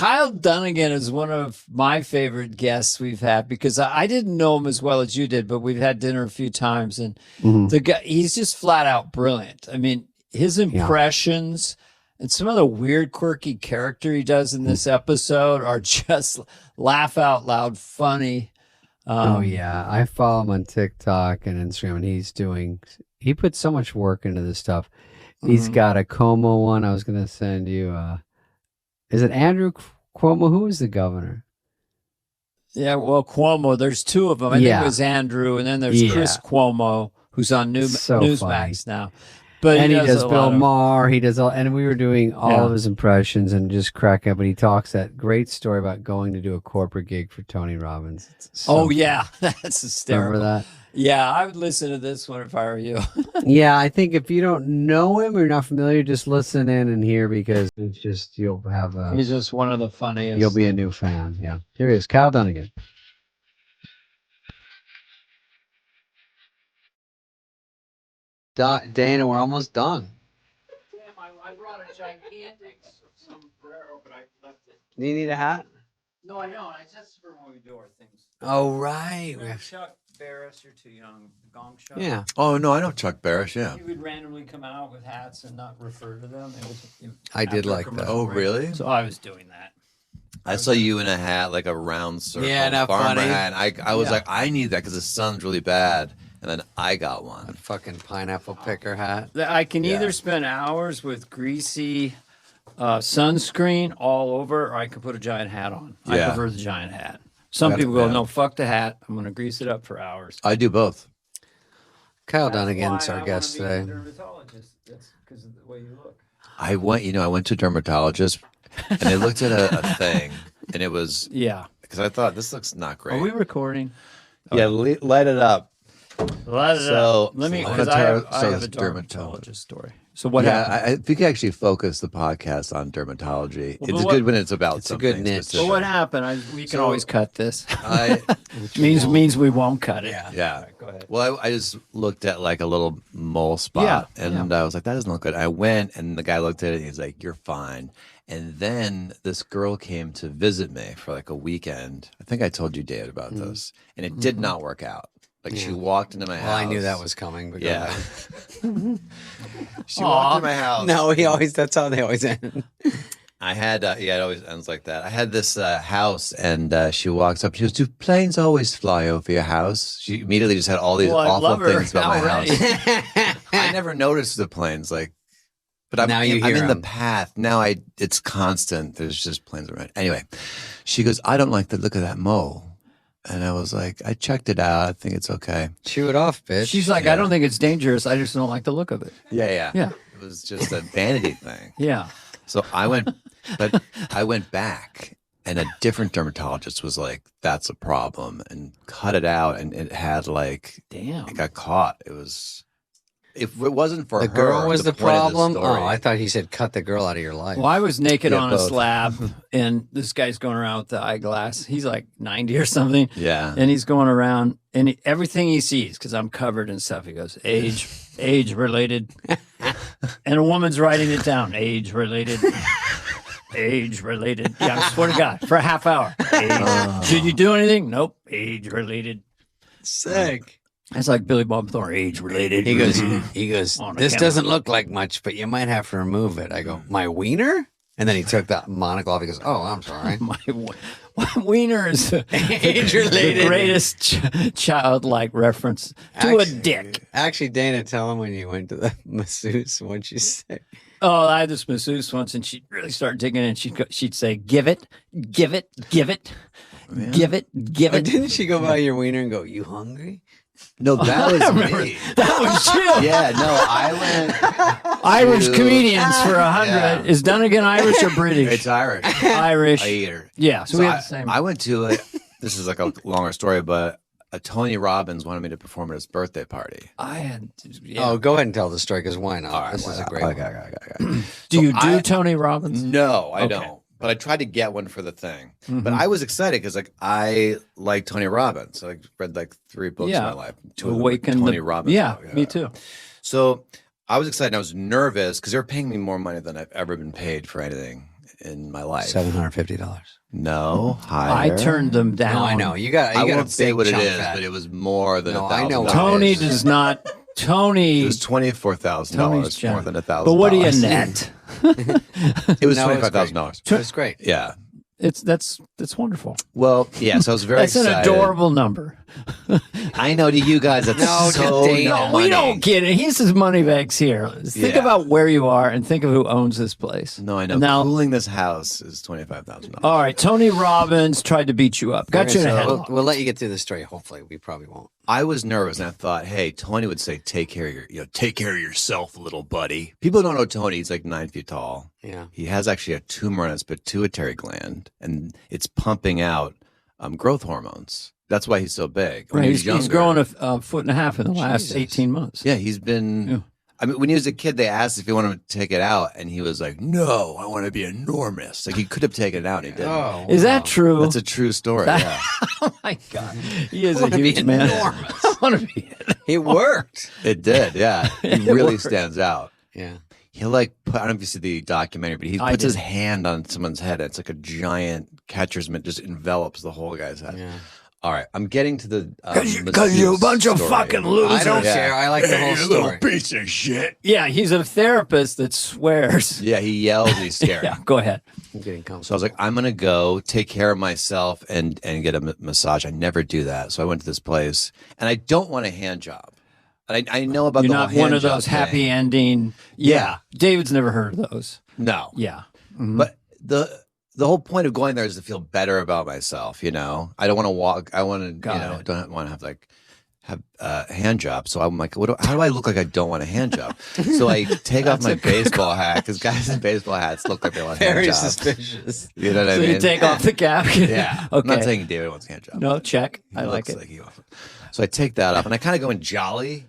Kyle Dunnigan is one of my favorite guests we've had because I didn't know him as well as you did, but we've had dinner a few times, and the guy, he's just flat out brilliant. I mean, his impressions and some of the weird, quirky character he does in this episode are just laugh out loud funny. I follow him on TikTok and Instagram, and he puts so much work into this stuff. He's got a Como one I was going to send you. Is it Andrew Cuomo? Who is the governor? Yeah, well, Cuomo, there's two of them. I think it was Andrew, and then there's Chris Cuomo, who's on Newsmax now. But he does Bill Maher. He does all, and we were doing all of his impressions and just cracking up. But he talks that great story about going to do a corporate gig for Tony Robbins. That's hysterical. Remember that? Yeah, I would listen to this one if I were you. Yeah, I think if you don't know him or you're not familiar, just listen in and hear, because it's just he's just one of the funniest. You'll be a new fan. Yeah, here he is, Kyle Dunnigan. Dana, we're almost done. Damn, I brought a gigantic sombrero, but I left it. Do you need a hat? No, I don't. I just for when we do our things. Oh, right. Chuck Barris, you're too young. The Gong Show. Yeah. Oh, no, I know Chuck Barris, yeah. He would randomly come out with hats and not refer to them. I did like that. Oh, really? So I was doing that. I saw you in a hat, like a round circle. Yeah, not farmer funny. hat. I was like, I need that because the sun's really bad. And then I got one. That fucking pineapple picker hat. I can either spend hours with greasy sunscreen all over, or I can put a giant hat on. I prefer the giant hat. Some people go, no, fuck the hat. I'm going to grease it up for hours. I do both. Kyle Dunnigan's our guest today. Dermatologist. That's because of the way you look. I went to a dermatologist, and they looked at a thing, and it was because I thought this looks not great. Are we recording? Yeah, light it up. Let me, because I have a dermatologist story. So what happened? If you could actually focus the podcast on dermatology, it's good when it's about something. It's a good niche. Specific. So what happened? We can always cut this. means we won't cut it. Yeah. Right, go ahead. Well, I just looked at like a little mole spot, and I was like, that doesn't look good. I went, and the guy looked at it, and he's like, you're fine. And then this girl came to visit me for like a weekend. I think I told you, David, about this, and it did not work out. Like she walked into my house. Well, I knew that was coming. But she walked into my house. No, that's how they always end. I had, it always ends like that. I had this house, and she walks up. She goes, do planes always fly over your house? She immediately just had all these awful things about my house. I never noticed the planes, but I'm in the path. Now it's constant. There's just planes around. Anyway, she goes, I don't like the look of that mole. And I was like, I checked it out. I think it's okay. Chew it off, bitch. She's like, I don't think it's dangerous. I just don't like the look of it. Yeah. Yeah. It was just a vanity thing. Yeah. So I went back, and a different dermatologist was like, that's a problem, and cut it out. And it had it got caught. If it wasn't for the her, girl was the problem. Oh, I thought he said cut the girl out of your life. Well, I was naked on a slab, and this guy's going around with the eyeglass. He's like 90 or something. Yeah. And he's going around, and everything he sees, because I'm covered in stuff, he goes, age related. And a woman's writing it down, age related. Age related. Yeah, I swear to God, for a half hour. Did you do anything? Nope. Age related. Sick. It's like Billy Bob Thornton, age related. He goes, this doesn't look like much, but you might have to remove it. I go, my wiener? And then he took that monocle off. He goes, oh, I'm sorry. my wiener is age-related. The greatest childlike reference to a dick. Actually, Dana, tell him when you went to the masseuse, what'd you say? Oh, I had this masseuse once, and she'd really start digging in. She'd say, give it, give it, give it, give it, give it. Didn't she go by your wiener and go, you hungry? No, that was me. That was you. Yeah, no, I went Irish comedians for 100. Yeah. Is Dunnigan Irish or British? It's Irish. Irish. I eat her. Yeah, so we have the same. I went to this is like a longer story, but Tony Robbins wanted me to perform at his birthday party. Oh, go ahead and tell the story, because why not? All right, this is a great one. Okay. Do you do Tony Robbins? No, I don't. But I tried to get one for the thing. Mm-hmm. But I was excited because I like Tony Robbins. I read 3 books in my life. 2 of them were Tony Robbins. Yeah, me too. So I was excited. And I was nervous because they were paying me more money than I've ever been paid for anything in my life. $750. No, higher. I turned them down. No, I know. You got I a won't say big what it chunk is, fat. but it was more than No, $1,000. I know what Tony it is. does not. Tony. It was $24,000, more than $1,000. But what do you net? It was No, it was $25,000. That's great. Yeah. That's wonderful. Well, yeah. So I was very That's excited. an adorable number. I know to you guys that's No, so to Dana. no No, we money. don't get it. He's his money bags here. Think Yeah. about where you are and think of who owns this place. No, I know. And now, Cooling this house is $25,000. all right, Tony Robbins tried to beat you up. Got you in a headlock. We'll let you get through the story. Hopefully, we probably won't. I was nervous and I thought, hey, Tony would say, take care of take care of yourself, little buddy. People don't know Tony. He's like 9 feet tall. Yeah. He has actually a tumor on his pituitary gland, and it's pumping out growth hormones. That's why he's so big. When Right, he was he's grown a foot and a half in the last Jesus. 18 months. Yeah, he's been. Yeah. I mean, when he was a kid, they asked if he wanted to take it out, and he was like, "No, I want to be enormous." Like he could have taken it out, and he didn't. Oh, Is that true? That's a true story. Yeah, Oh my God, he is I a wanna be huge man. enormous. I want to be. It worked. it did. Yeah, he It really worked. stands out. Yeah. He'll like put, I don't know if you see the documentary, but he I puts his did. hand on someone's head. And it's like a giant catcher's mitt, just envelops the whole guy's head. Yeah. All right, I'm getting to the Because you're a bunch of story. fucking losers. I don't Yeah. care. I like the whole story. piece of shit. Yeah, he's a therapist that swears. Yeah, he yells. He's scared. Yeah, go ahead. I'm getting So I comfortable. was like, I'm gonna go take care of myself and get a massage. I never do that, so I went to this place, and I don't want a hand job. And I know about You're the whole not one hand of those job happy thing. ending. Yeah. David's never heard of those. No, Yeah. but the whole point of going there is to feel better about myself. I don't want to walk. I want to Got it. don't want to have a hand job. So I'm like, how do I look like I don't want a hand job? So I take off my baseball hat because guys in baseball hats look like they want hand Very jobs. suspicious. You know what I So mean? you take off the cap. Yeah. I'm not Okay. saying David wants a hand job. No, check. He I like looks it. he wants it. So I take that off and I kind of go in jolly,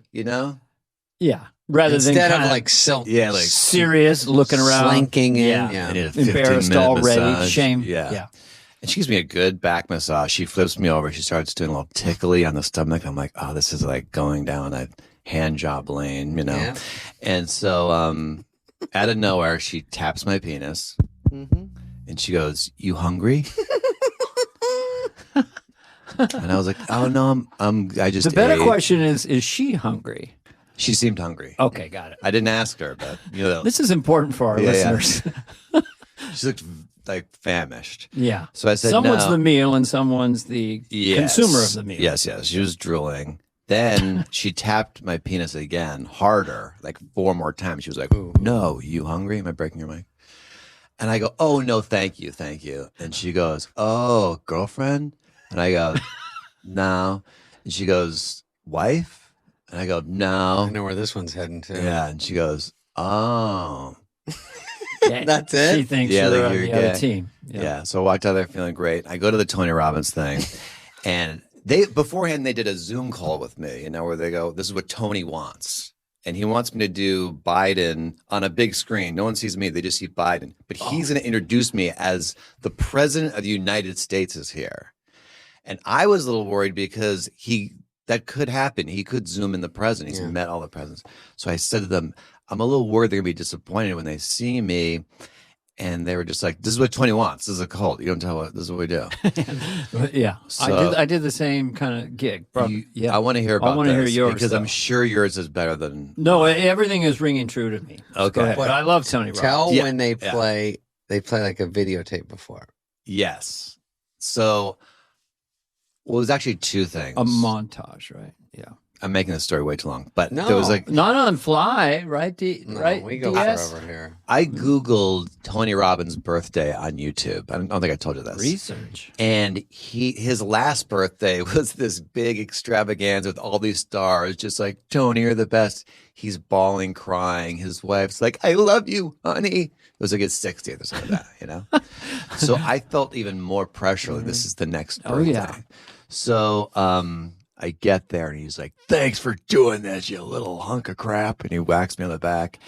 Yeah. Rather Instead than of kinda like silk, Yeah, like serious, looking around, slinking in. Yeah. Yeah. I need a 15 embarrassed minute already, massage. shame. Yeah. And she gives me a good back massage. She flips me over. She starts doing a little tickly on the stomach. I'm like, oh, this is like going down a hand job lane, Yeah. And so out of nowhere, she taps my penis Mm-hmm. and she goes, "You hungry?" And I was like, "Oh no, I just The better ate." question is she hungry? She seemed hungry. Okay, got it. I didn't ask her, but This is important for our Yeah, yeah. listeners. she looked like famished. Yeah. So I said, someone's no. the meal and someone's the Yes. consumer of the meal. Yes, yes. She was drooling. Then she tapped my penis again, harder, like 4 more times. She was like, "No, you hungry? Am I breaking your mic?" And I go, "Oh, no, thank you, thank you." And she goes, "Oh, girlfriend?" And I go, "No." And she goes, "Wife?" And I go, I "No." know where this one's heading to. Yeah. And she goes, "Oh." Yeah. That's it? She thinks Yeah, you're like on you're the other gay. team. Yeah. So I walked out there feeling great. I go to the Tony Robbins thing, and beforehand they did a Zoom call with me, where they go, "This is what Tony wants." And he wants me to do Biden on a big screen. No one sees me. They just see Biden. But he's going to introduce me as the president of the United States is here. And I was a little worried because that could happen. He could Zoom in the president. He's met all the presidents. So I said to them, I'm a little worried they're going to be disappointed when they see me. And they were just like, "This is what Tony wants. This is a cult. You don't tell what, this is what we do." Yeah. So- I did the same kind of gig. I want to hear about I want to hear this yours because though. I'm sure yours is better than No, everything is ringing true to me. So Okay. go ahead. But I love Tony Robbins. Tell Yeah, when they yeah. play. They play like a videotape before. Yes. So, well, it was actually 2 things. A montage, right? Yeah. I'm making this story way too long, but No. there was like, Not on Fly, right? No, right? we go DS? forever here. I Googled Tony Robbins' birthday on YouTube. I don't think I told you this. Research. And his last birthday was this big extravaganza with all these stars, just like, "Tony, you're the best." He's bawling, crying. His wife's like, "I love you, honey." It was like his 60th or something like that, So I felt even more pressure. Like, this is the next birthday. Oh, yeah. So I get there and he's like, "Thanks for doing this, you little hunk of crap." And he whacks me on the back.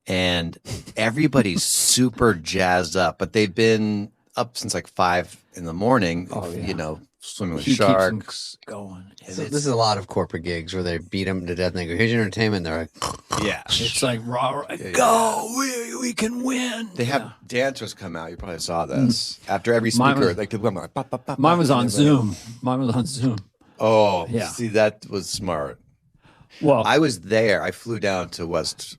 And everybody's super jazzed up, but they've been up since like 5 in the morning, Oh, yeah. swimming with He keeps 'em sharks. going. So this is a lot of corporate gigs where they beat them to death and they go, here's your entertainment. They're like, Yeah. It's like raw. Go, we can win. They have dancers come out. You probably saw this. After every speaker, like, Mine was on Zoom. Oh, Yeah. see, that was smart. Well, I was there. I flew down to West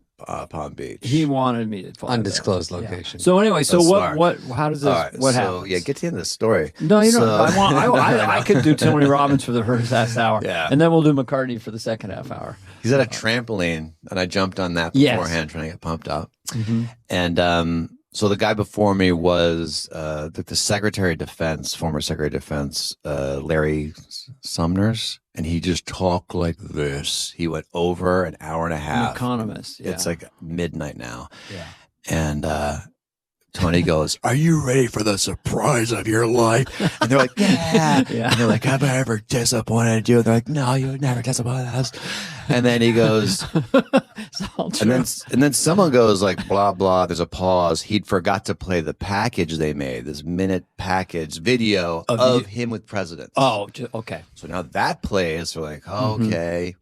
Palm Beach. he wanted me to fly undisclosed there. location. Yeah. So anyway, so That's what, smart. how does this, All right, what so, happens? Yeah, get to the end of the story. No, you know, So- I could do Tony Robbins for the first half hour. Yeah. And then we'll do McCartney for the second half hour. He's at a trampoline, and I jumped on that Yes. beforehand, trying to get pumped up. And so the guy before me was the Secretary of Defense, former Secretary of Defense, Larry Sumner's, and he just talked like this. He went over an hour and a An half. economist. Yeah. It's like midnight now. Yeah. And Tony goes, "Are you ready for the surprise of your life?" And they're like, "Yeah." Yeah. And they're like, "Have I ever disappointed you?" And they're like, "No, you would never disappoint us." And then he goes, It's all true. and then someone goes like, blah, blah. There's a pause. He'd forgot to play the package they made, this minute package video of him with presidents. Oh, okay. So now that plays. We're like, okay.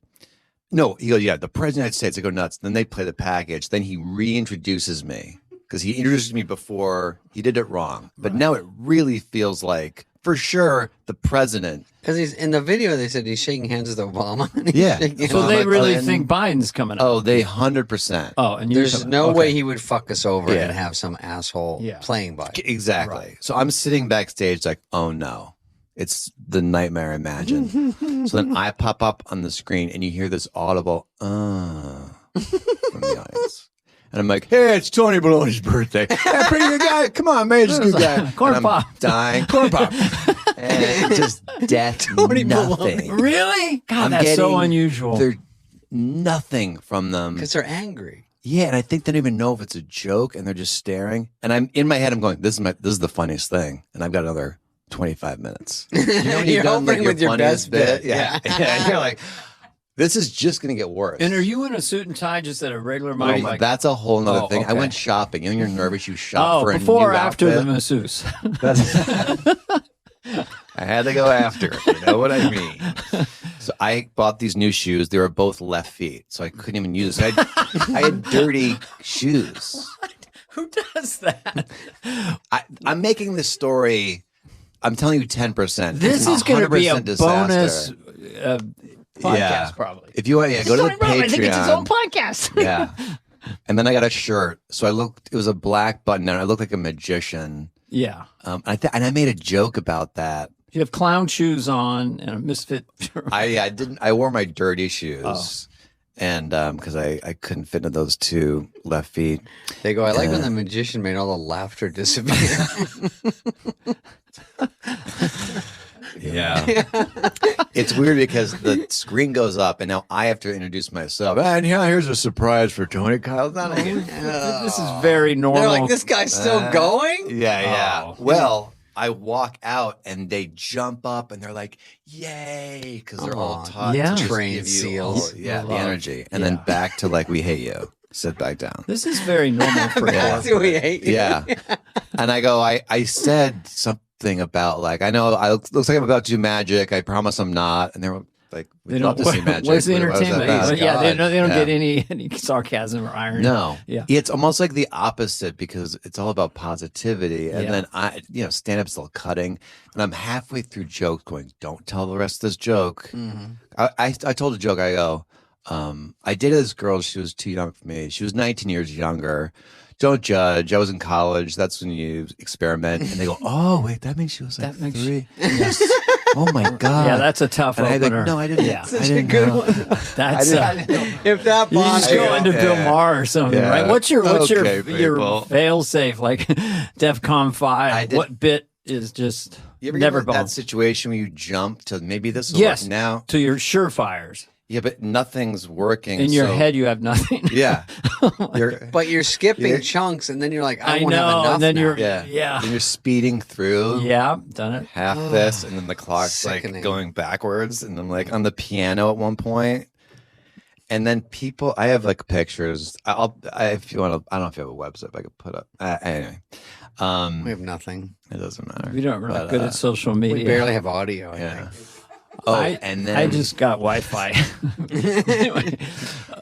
No, he goes, yeah, the president of the United States. I go nuts. Then they play the package. Then he reintroduces me because he introduced me before. He did it wrong. But now it really feels like, for sure, the president. Because he's in the video, they said he's shaking hands with Obama. And he's Yeah. shaking So hands. they really and- think Biden's coming up. Oh, they 100%. Oh, and you're There's no okay. way he would fuck us over Yeah. and have some asshole Yeah. playing by. Exactly. Right. So I'm sitting backstage like, oh no, it's the nightmare imagined. So then I pop up on the screen and you hear this audible, from the audience. And I'm like, hey, it's Tony Baloney's birthday. Hey, pretty good guy. Come on, man. Just a good guy. Corn And I'm pop. dying. Corn pop. And just death, nothing. Really? God, I'm that's so getting- unusual. There's nothing from them. Because they're angry. Yeah, and I think they don't even know if it's a joke, and they're just staring. And I'm in my head, I'm going, "This is the funniest thing," and I've got another 25 minutes. You know when You're done, hoping with your funniest best bit. Yeah, yeah. You're like, this is just gonna get worse. And are you in a suit and tie just at a regular Oh, mic? my- that's a whole nother Oh, thing. I okay. went shopping. You know, you're nervous. You shop for a before or new after the outfit. masseuse? I had to go after. You know what I mean? So I bought these new shoes. They were both left feet, so I couldn't even use it. I had dirty shoes. Who does that? I'm making this story. I'm telling you 10%. This is going to be a 100% disaster. bonus podcast, Yeah. probably. If you want, go to the Patreon. I think it's his own podcast. Yeah. And then I got a shirt. So I looked, it was a black button and I looked like a magician. Yeah. And I made a joke about that. You have clown shoes on and a misfit shirt. I wore my dirty shoes. And because I couldn't fit into those two left feet. They go, I like when the magician made all the laughter disappear. Yeah. It's weird because the screen goes up and now I have to introduce myself. And yeah, here's a surprise for Tony Kyle Dunnigan. This is very normal. They're like, this guy's still going? Yeah. Oh. Well, I walk out and they jump up and they're like, yay, because they're all Aw, taught yeah. to just Trained give you seals. all- yeah, the Love. energy. And Yeah. then back to like, we hate you. Sit back down. This is very normal for That's you. who we hate. Yeah. And I go, I said something about like, I know looks like I'm about to do magic. I promise I'm not. And they were like, They we'd don't. love to see magic. Where's the but what was that entertainment? about? Yeah, they God. don't Yeah. get any sarcasm or irony. No. Yeah. It's almost like the opposite because it's all about positivity. And Yeah. then stand-up's still cutting. And I'm halfway through jokes going, don't tell the rest of this joke. I told a joke. I go, I dated this girl. She was too young for me. She was 19 years younger. Don't judge. I was in college. That's when you experiment. And they go, oh, wait, that means she was like That makes- 3. Yes. Oh, my God. Yeah, that's a tough And I opener. like, no, I didn't. Yeah. I Such a didn't good know. one. That's If that you bond just go into Bill Yeah. Maher or something, Yeah. right? What's your Okay, your people. fail safe like DEFCON I 5? did- What bit is just You ever never get that bones situation where you jump to maybe this will Yes. work now? to your surefires? Yeah, but nothing's working. In your so- head, you have nothing. Yeah. You're, But you're skipping Yeah. chunks, and then you're like, I, I won't have know, enough and then now. you're yeah. And you're speeding through yeah, done it. half this, and then the clock's Sickening. like going backwards, and I'm like on the piano at one point. And then I have like pictures. If you want to, I don't know if you have a website I could put up. Anyway, We have nothing. It doesn't matter. We don't. We're not good at social media. We barely have audio. I think. Oh, and then I just got Wi-Fi. Anyway.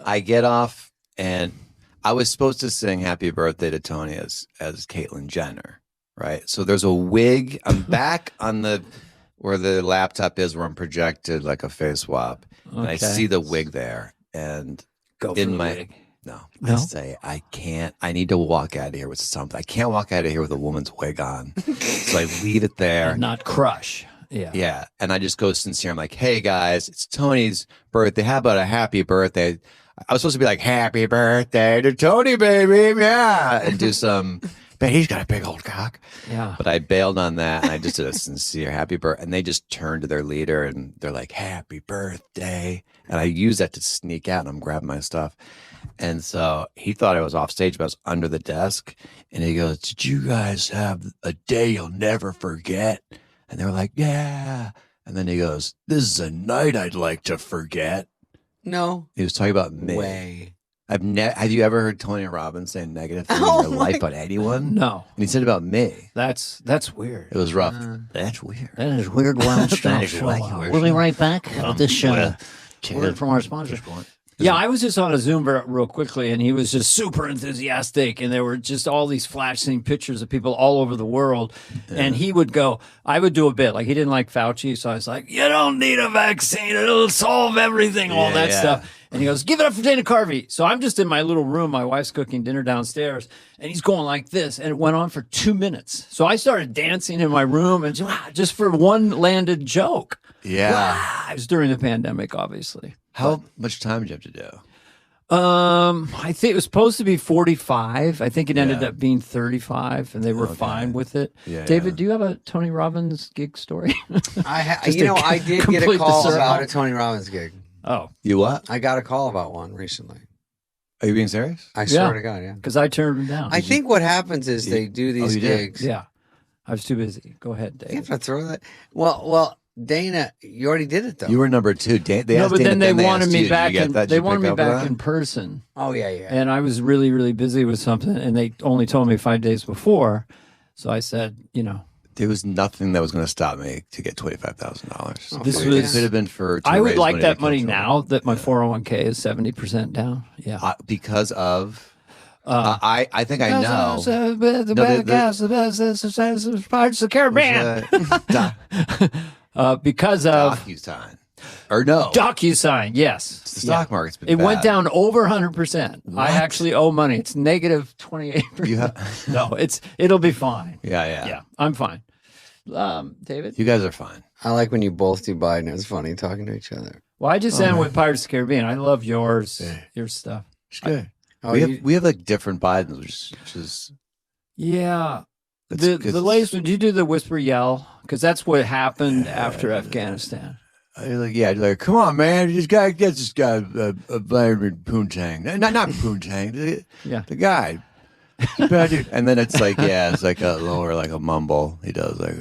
I get off, and I was supposed to sing "Happy Birthday" to Tony as Caitlyn Jenner, right? So there's a wig. I'm back on where the laptop is, where I'm projected like a face swap, and I see the wig there, and Go for the wig. No, I say I can't. I need to walk out of here with something. I can't walk out of here with a woman's wig on, so I leave it there. And not crush. Yeah. And I just go sincere. I'm like, hey guys, it's Tony's birthday. How about a happy birthday? I was supposed to be like, happy birthday to Tony, baby. Yeah. And do some, but he's got a big old cock. Yeah. But I bailed on that. And I just did a sincere happy birthday. And they just turned to their leader and they're like, happy birthday. And I use that to sneak out and I'm grabbing my stuff. And so he thought I was off stage, but I was under the desk. And he goes, did you guys have a day you'll never forget? And they were like, yeah. And then he goes, this is a night I'd like to forget. No. He was talking about me. Way. Have you ever heard Tony Robbins say negative things in your life about anyone? No. And he said about me. That's weird. It was rough. That's weird. That is weird. Wild stuff. We'll be right back with this word from our sponsor. Yeah, I was just on a Zoom real quickly, and he was just super enthusiastic, and there were just all these flashing pictures of people all over the world, and he would go, I would do a bit, like he didn't like Fauci, so I was like, you don't need a vaccine, it'll solve everything, all that stuff. And he goes, give it up for Dana Carvey. So I'm just in my little room, my wife's cooking dinner downstairs, and he's going like this, and it went on for 2 minutes. So I started dancing in my room, and just for one landed joke. Yeah. It was during the pandemic, obviously. How much time did you have to do? I think it was supposed to be 45. I think it ended up being 35, and they were fine with it. Yeah, David, do you have a Tony Robbins gig story? I did get a call about a Tony Robbins gig. Oh, you what? I got a call about one recently. Are you being serious? I swear to God, yeah. Because I turned him down. I think what happens is they do these gigs. Yeah, I was too busy. Go ahead, David. You have to throw that. Well, Dana, you already did it though. You were number 2. They no, but Dana, then they wanted asked me you, back. They wanted me back that? in person. Oh yeah. And I was really, really busy with something, and they only told me 5 days before. So I said, there was nothing that was going to stop me to get $25,000. This could have been for. I would like that money now that my 401k is 70% down. Yeah, because of. I think I know. The Pirates of the Caribbean. Because of DocuSign. Or no. DocuSign, yes. The stock market's been It bad. went down over 100%. What? I actually owe money. It's negative 28%. No, it'll be fine. Yeah, I'm fine. David? You guys are fine. I like when you both do Biden. It's funny talking to each other. Well, I just end with Pirates of the Caribbean. I love your stuff. It's good. We have like different Bidens, which is the latest one. Did you do the whisper yell? Because that's what happened after Afghanistan. Like, come on, man, this guy gets this guy Vladimir Poontang, not Poontang, the guy. And then it's like, it's like a lower, like a mumble. He does like.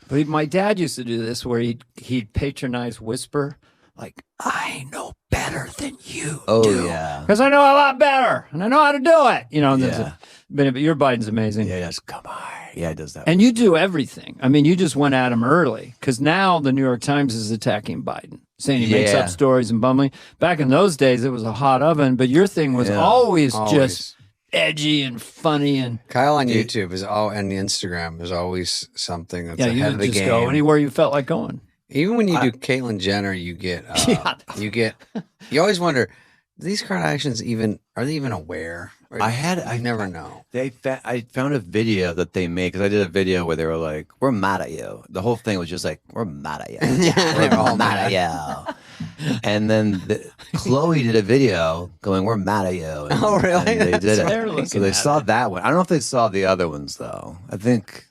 But my dad used to do this, where he'd patronize whisper. Like, I know better than you do. Yeah. Because I know a lot better, and I know how to do it. But your Biden's amazing. Yeah, come on. Yeah, it does that. And you do everything. I mean, you just went at him early, because now the New York Times is attacking Biden, saying he makes up stories and bumbling. Back in those days, it was a hot oven, but your thing was always just edgy and funny. And Kyle on YouTube and Instagram is always something that's ahead of the game. Go anywhere you felt like going. Even when you do Caitlyn Jenner, you get you always wonder, these Kardashians are they even aware? I never know. I found a video that they made, because I did a video where they were like, we're mad at you. The whole thing was just like, we're mad at you. We're all mad at you. And then Chloe did a video going, we're mad at you. And, oh, really? And they did it. So they saw that one. I don't know if they saw the other ones, though. I think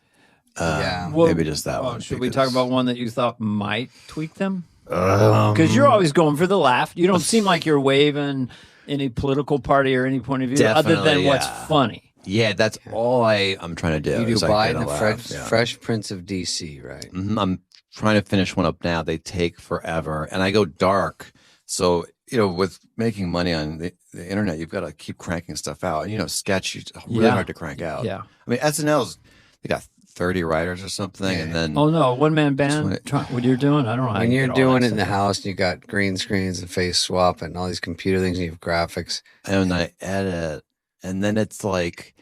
maybe just that one. Should we talk about one that you thought might tweak them? Because you're always going for the laugh. You don't seem like you're waving any political party or any point of view other than what's funny. Yeah, that's all I'm trying to do. You do Biden, the Fresh Prince of D.C., right? Mm-hmm. I'm trying to finish one up now. They take forever, and I go dark. So, with making money on the internet, you've got to keep cranking stuff out. And, sketch is really hard to crank out. Yeah. I mean, SNL's you got 30 writers or something, and then oh no, one man band. What you're doing, I don't know. How when you you're get all doing that it in the stuff. house, and you got green screens and face swap and all these computer things, and you have graphics. and I edit, and then it's like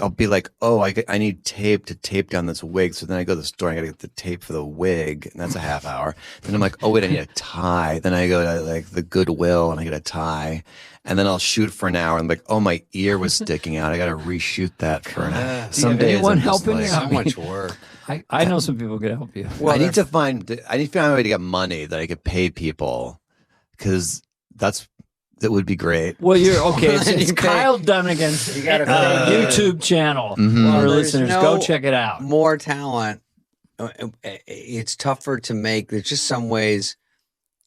I'll be like, oh, I need tape to tape down this wig. So then I go to the store and I got to get the tape for the wig, and that's a half hour. Then I'm like, oh wait, I need a tie. Then I go to like the Goodwill and I get a tie, and then I'll shoot for an hour. And I'm like, oh, my ear was sticking out. I got to reshoot that for an hour. Some days anyone I'm just helping like, you? So much work. I know some people could help you. I need to find a way to get money that I could pay people, because that would be great. Well, you're okay. It's You pay- Kyle Dunnigan. You gotta YouTube channel. Mhm. Our Well, there's listeners, go check it out. More talent. It's tougher to make. There's just some ways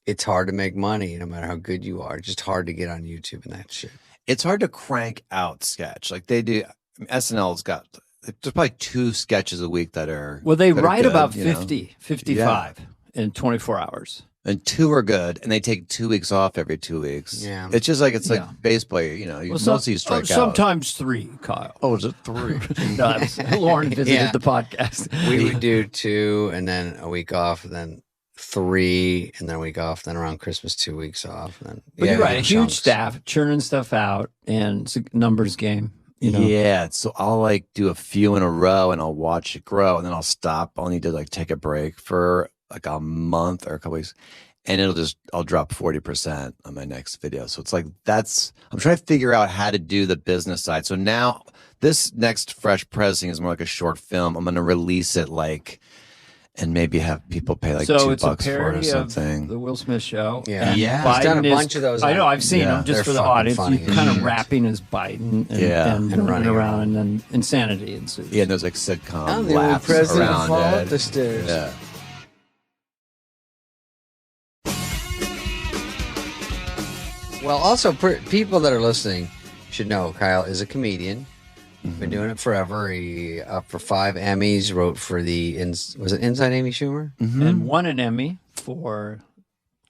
it's hard to make money, no matter how good you are. It's just hard to get on YouTube and that shit. It's hard to crank out sketch like they do. I mean, SNL's got there's probably 2 sketches a week that are They that are write good, about you know? 50, 55 in 24 hours. And 2 are good, and they take 2 weeks off every 2 weeks. Yeah. It's just like Yeah. like baseball. You know, Well, mostly you strike out. sometimes 3, Kyle. Oh, is it 3? No, that's, Lauren visited Yeah. the podcast. We would do 2 and then a week off, and then 3 and then a week off. Then around Christmas, 2 weeks off. And then, But you're right, a huge chunks. staff churning stuff out, and it's a numbers game. You know? Yeah, so I'll like do a few in a row, and I'll watch it grow, and then I'll stop. I'll need to like take a break for like a month or a couple weeks, and I'll drop 40% on my next video. So it's like I'm trying to figure out how to do the business side. So now this next fresh pressing is more like a short film. I'm going to release it and maybe have people pay like So $2 it's a for it or parody of something. the Will Smith show. Yeah. And Yeah. He's done a Biden bunch of those. I know, I've seen Yeah. them just They're for the fucking audience. funny You kind as of shit. rapping as Biden Yeah. and And running running around, and then insanity ensues. Yeah, and there's like sitcom I'm the only laughs president around fall up it. the stairs. Yeah. Well, also people that are listening should know Kyle is a comedian. Been doing it forever. He up for 5 Emmys. Wrote for was it Inside Amy Schumer? And won an Emmy for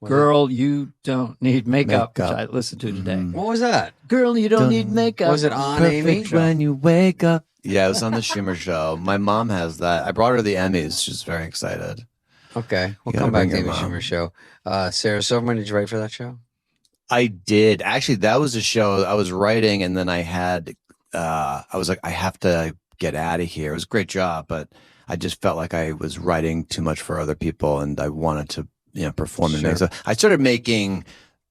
Girl, You Don't Need Makeup, which I listened to today. What was that? Girl, You Don't Need Makeup. Was it on Amy? When you wake up. Yeah, it was on the Schumer show. My mom has that. I brought her the Emmys. She's very excited. Okay, we'll You gotta come back to bring Amy your mom. Schumer show. Sarah Silverman, did you write for that show? I did. Actually, that was a show I was writing, and then I was like, I have to get out of here. It was a great job, but I just felt like I was writing too much for other people, and I wanted to, perform and make. So I started making.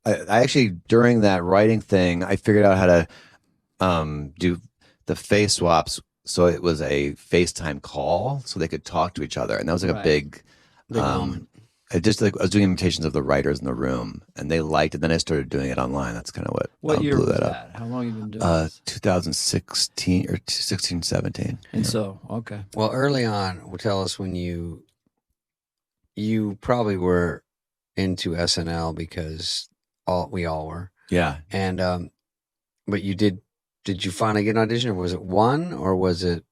I actually, during that writing thing, I figured out how to do the face swaps. So it was a FaceTime call, so they could talk to each other, and that was like a Right. big moment. I was doing imitations of the writers in the room, and they liked it. Then I started doing it online. That's kind of What year blew was that that? up. How long have you been doing this? 2016 or 16, 17. And so, okay. Well, early on, tell us when you probably were into SNL because we all were, Yeah. and but you did you finally get an audition, or was it one, or was it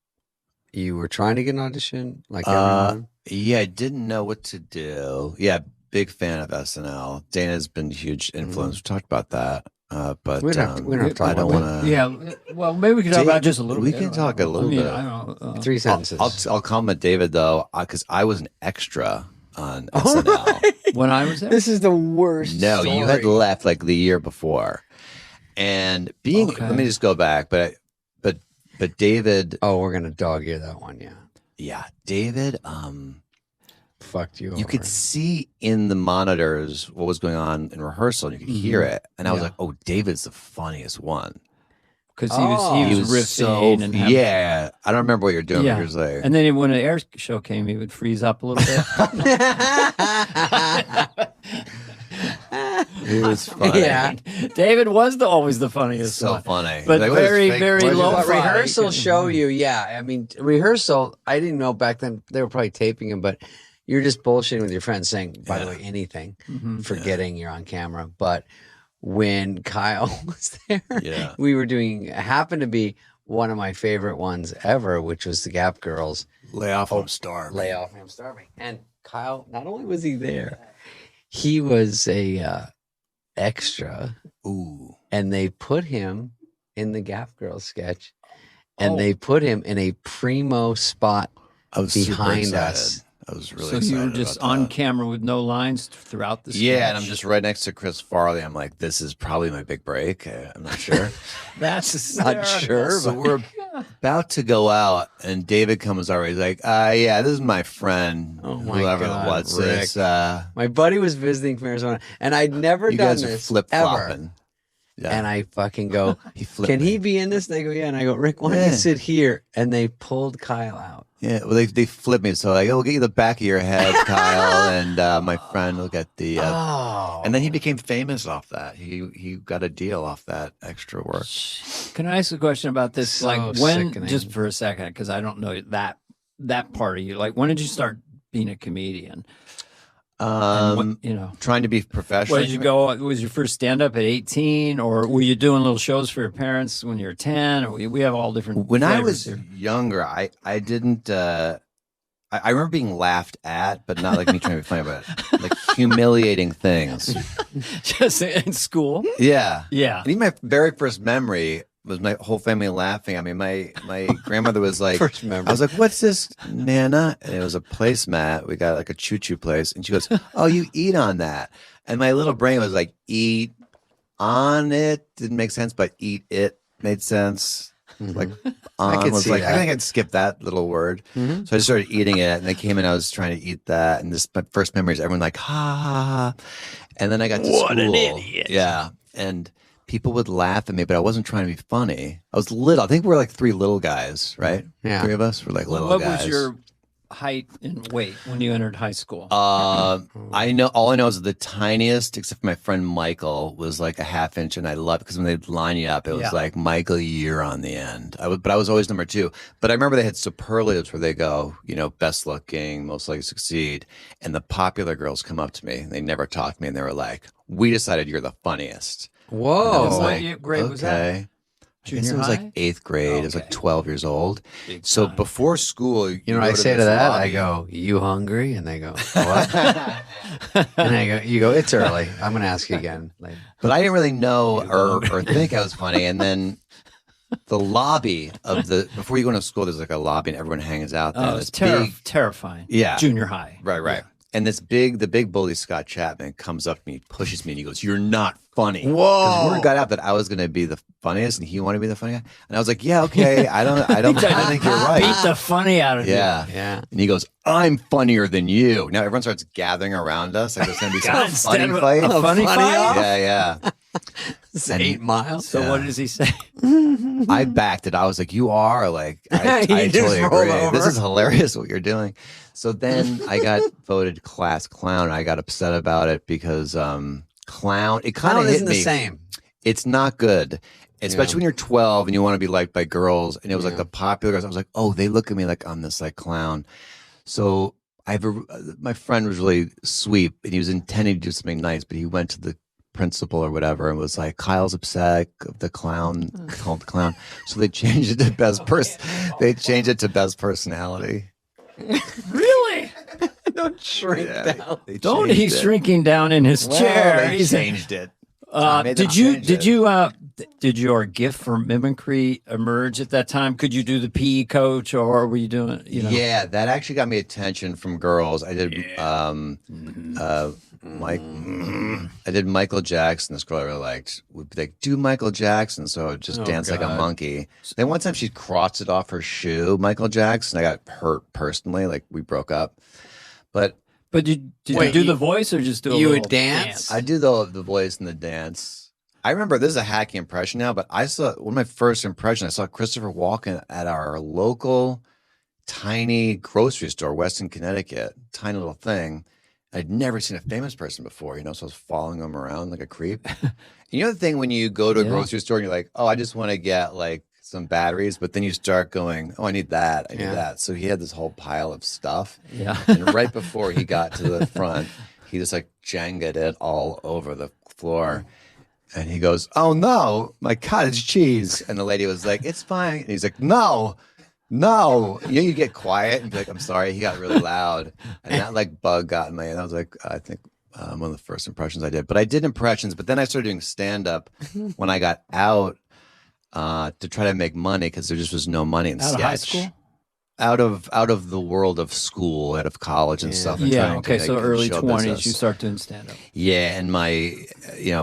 you were trying to get an audition like everyone? Yeah, I didn't know what to do. Yeah, big fan of SNL. Dana's been a huge influence. We talked about that. But We don't have to talk I don't about want to. Yeah, well, maybe we can talk about it just a little We bit. can talk a little bit. I don't know. 3 sentences. I'll comment David though, because I was an extra on SNL. When I was there? This is the worst. No, you had story. left like the year before, and Okay. let me just go back. But David, Oh, we're gonna dog ear that one. Yeah, yeah, David. fucked you. You could see in the monitors what was going on in rehearsal, and you could hear it. And I was Yeah. like, "Oh, David's the funniest one." Because Oh. he was riffing and having, yeah. I don't remember what you're doing Yeah. years later. And then when an air show came, he would freeze up a little bit. It was funny. Yeah. David was always the funniest So one. funny. But Like, what is very, fake- very what is low it? But fi. rehearsals show you, yeah. I mean, rehearsal, I didn't know back then, they were probably taping him, but you're just bullshitting with your friends saying, by the way, anything, forgetting you're on camera. But when Kyle was there, Yeah. we were doing, happened to be one of my favorite ones ever, which was the Gap Girls. Lay off, I'm starving. Lay off, I'm starving. And Kyle, not only was he there, he was a extra, Ooh. and they put him in the Gap Girls sketch. and they put him in a primo spot behind us. I was really so excited. So you were just on camera with no lines throughout the sketch? Yeah, and I'm just right next to Chris Farley. I'm like, this is probably my big break. I'm not sure. That's not sure. So we're about to go out, and David comes over. He's like, yeah, this is my friend. Oh my whoever God, it was. Rick. This, my buddy was visiting from Arizona, and I'd never you done guys are this flip-flopping. Yeah. And I fucking go, can he be in this? They go, yeah. And I go, Rick, why don't you sit here? And they pulled Kyle out. Yeah, well, they flipped me. So like, we'll get you the back of your head, Kyle, and my friend will get the. And then he became famous off that. He got a deal off that extra work. Can I ask a question about this? So like when, sickening. just for a second, because I don't know that part of you. Like, when did you start being a comedian? Trying to be professional. Where did you go? Was your first stand-up at 18, or were you doing little shows for your parents when you were 10? Or we have all different. When I was here. younger, I didn't. I remember being laughed at, but not like me trying to be funny about it. Like humiliating things. Just in school. Yeah, yeah. And even my very first memory was my whole family laughing. I mean, my grandmother was like, First memory. I was like, what's this, Nana? And it was a placemat. We got like a choo-choo place. And she goes, oh, you eat on that. And my little brain was like, eat on it. Didn't make sense, but eat it made sense. Like, on was like, I think I'd skip that little word. So I just started eating it. And they came in, I was trying to eat that. And my first memory is everyone like, ha, ha, ha. And then I got to school. What an idiot. Yeah. And people would laugh at me, but I wasn't trying to be funny. I was little. I think we were like three little guys, right? Yeah. Three of us were like little What guys. was your height and weight when you entered high school? I know. All I know is the tiniest, except for my friend Michael, was like a half inch, and I loved it because when they'd line you up, it was like Michael, you're on the end. But I was always number 2. But I remember they had superlatives where they go, best looking, most likely to succeed, and the popular girls come up to me. And they never talked to me, and they were like, "We decided you're the funniest." Whoa! What grade was that? I guess it was like 8th grade. I was like 12 years old. Big So time. before school, You know what I say to that? I go, you hungry? And they go, what? And I go, you go, it's early. I'm going to ask you again later. But I didn't really know or think I was funny. And then the lobby of before you go into school, there's like a lobby and everyone hangs out there. Oh, it's terrifying. Yeah. Junior high. Right. Yeah. And the big bully, Scott Chapman, comes up to me, pushes me, and he goes, "You're not funny." Whoa! Because word got out that I was going to be the funniest, and he wanted to be the funny guy. And I was like, "Yeah, okay. I don't think you're right." Beat the funny out of you. Yeah. And he goes, "I'm funnier than you." Now everyone starts gathering around us. Like there's going to be some funny Instead of fight. a funny fight? Yeah. It's 8 miles. So what does he say? I backed it. I was like, "You are like." I You just totally roll agree. over. This is hilarious what you're doing. So then I got voted class clown. I got upset about it because clown. It kind of hit isn't me. the same. It's not good, especially when you're 12 and you want to be liked by girls. And it was like the popular girls. I was like, oh, they look at me like I'm this like clown. So my friend was really sweet, and he was intending to do something nice, but he went to the principal or whatever and was like, Kyle's upset of the clown called the clown. So they changed it to best person. They changed it to best personality. Really? Don't shrink down. Don't he's shrinking down in his chair. They He's changed it. Did your gift for mimicry emerge at that time? Could you do the PE coach, or were you doing? Yeah, that actually got me attention from girls. I did I did Michael Jackson. This girl I really liked would be like, do Michael Jackson. So I would just dance like a monkey. Then one time she crossed it off her shoe, Michael Jackson. I got hurt personally. Like we broke up. But did you do the voice or just do a you little would dance? I do the voice and the dance. I remember, this is a hacky impression now, but I saw one of my first impressions. I saw Christopher Walken at our local tiny grocery store, Weston, Connecticut, tiny little thing. I'd never seen a famous person before, so I was following him around like a creep. And the thing when you go to a grocery store and you're like, oh, I just want to get like some batteries, but then you start going, oh, I need that, I need that. So he had this whole pile of stuff. Yeah. And right before he got to the front, he just like Jenga'd it all over the floor. And he goes, oh no, my cottage cheese. And the lady was like, it's fine. And he's like, no. You get quiet and be like, I'm sorry. He got really loud. And that like bug got in my head. I was like, I think one of the first impressions I did. But I did impressions, but then I started doing stand-up when I got out to try to make money because there just was no money in Out sketch. of high school? Out of the world of school, out of college and stuff. And Yeah. trying Okay. to So make early show 20s, business. you start doing stand up. Yeah, and my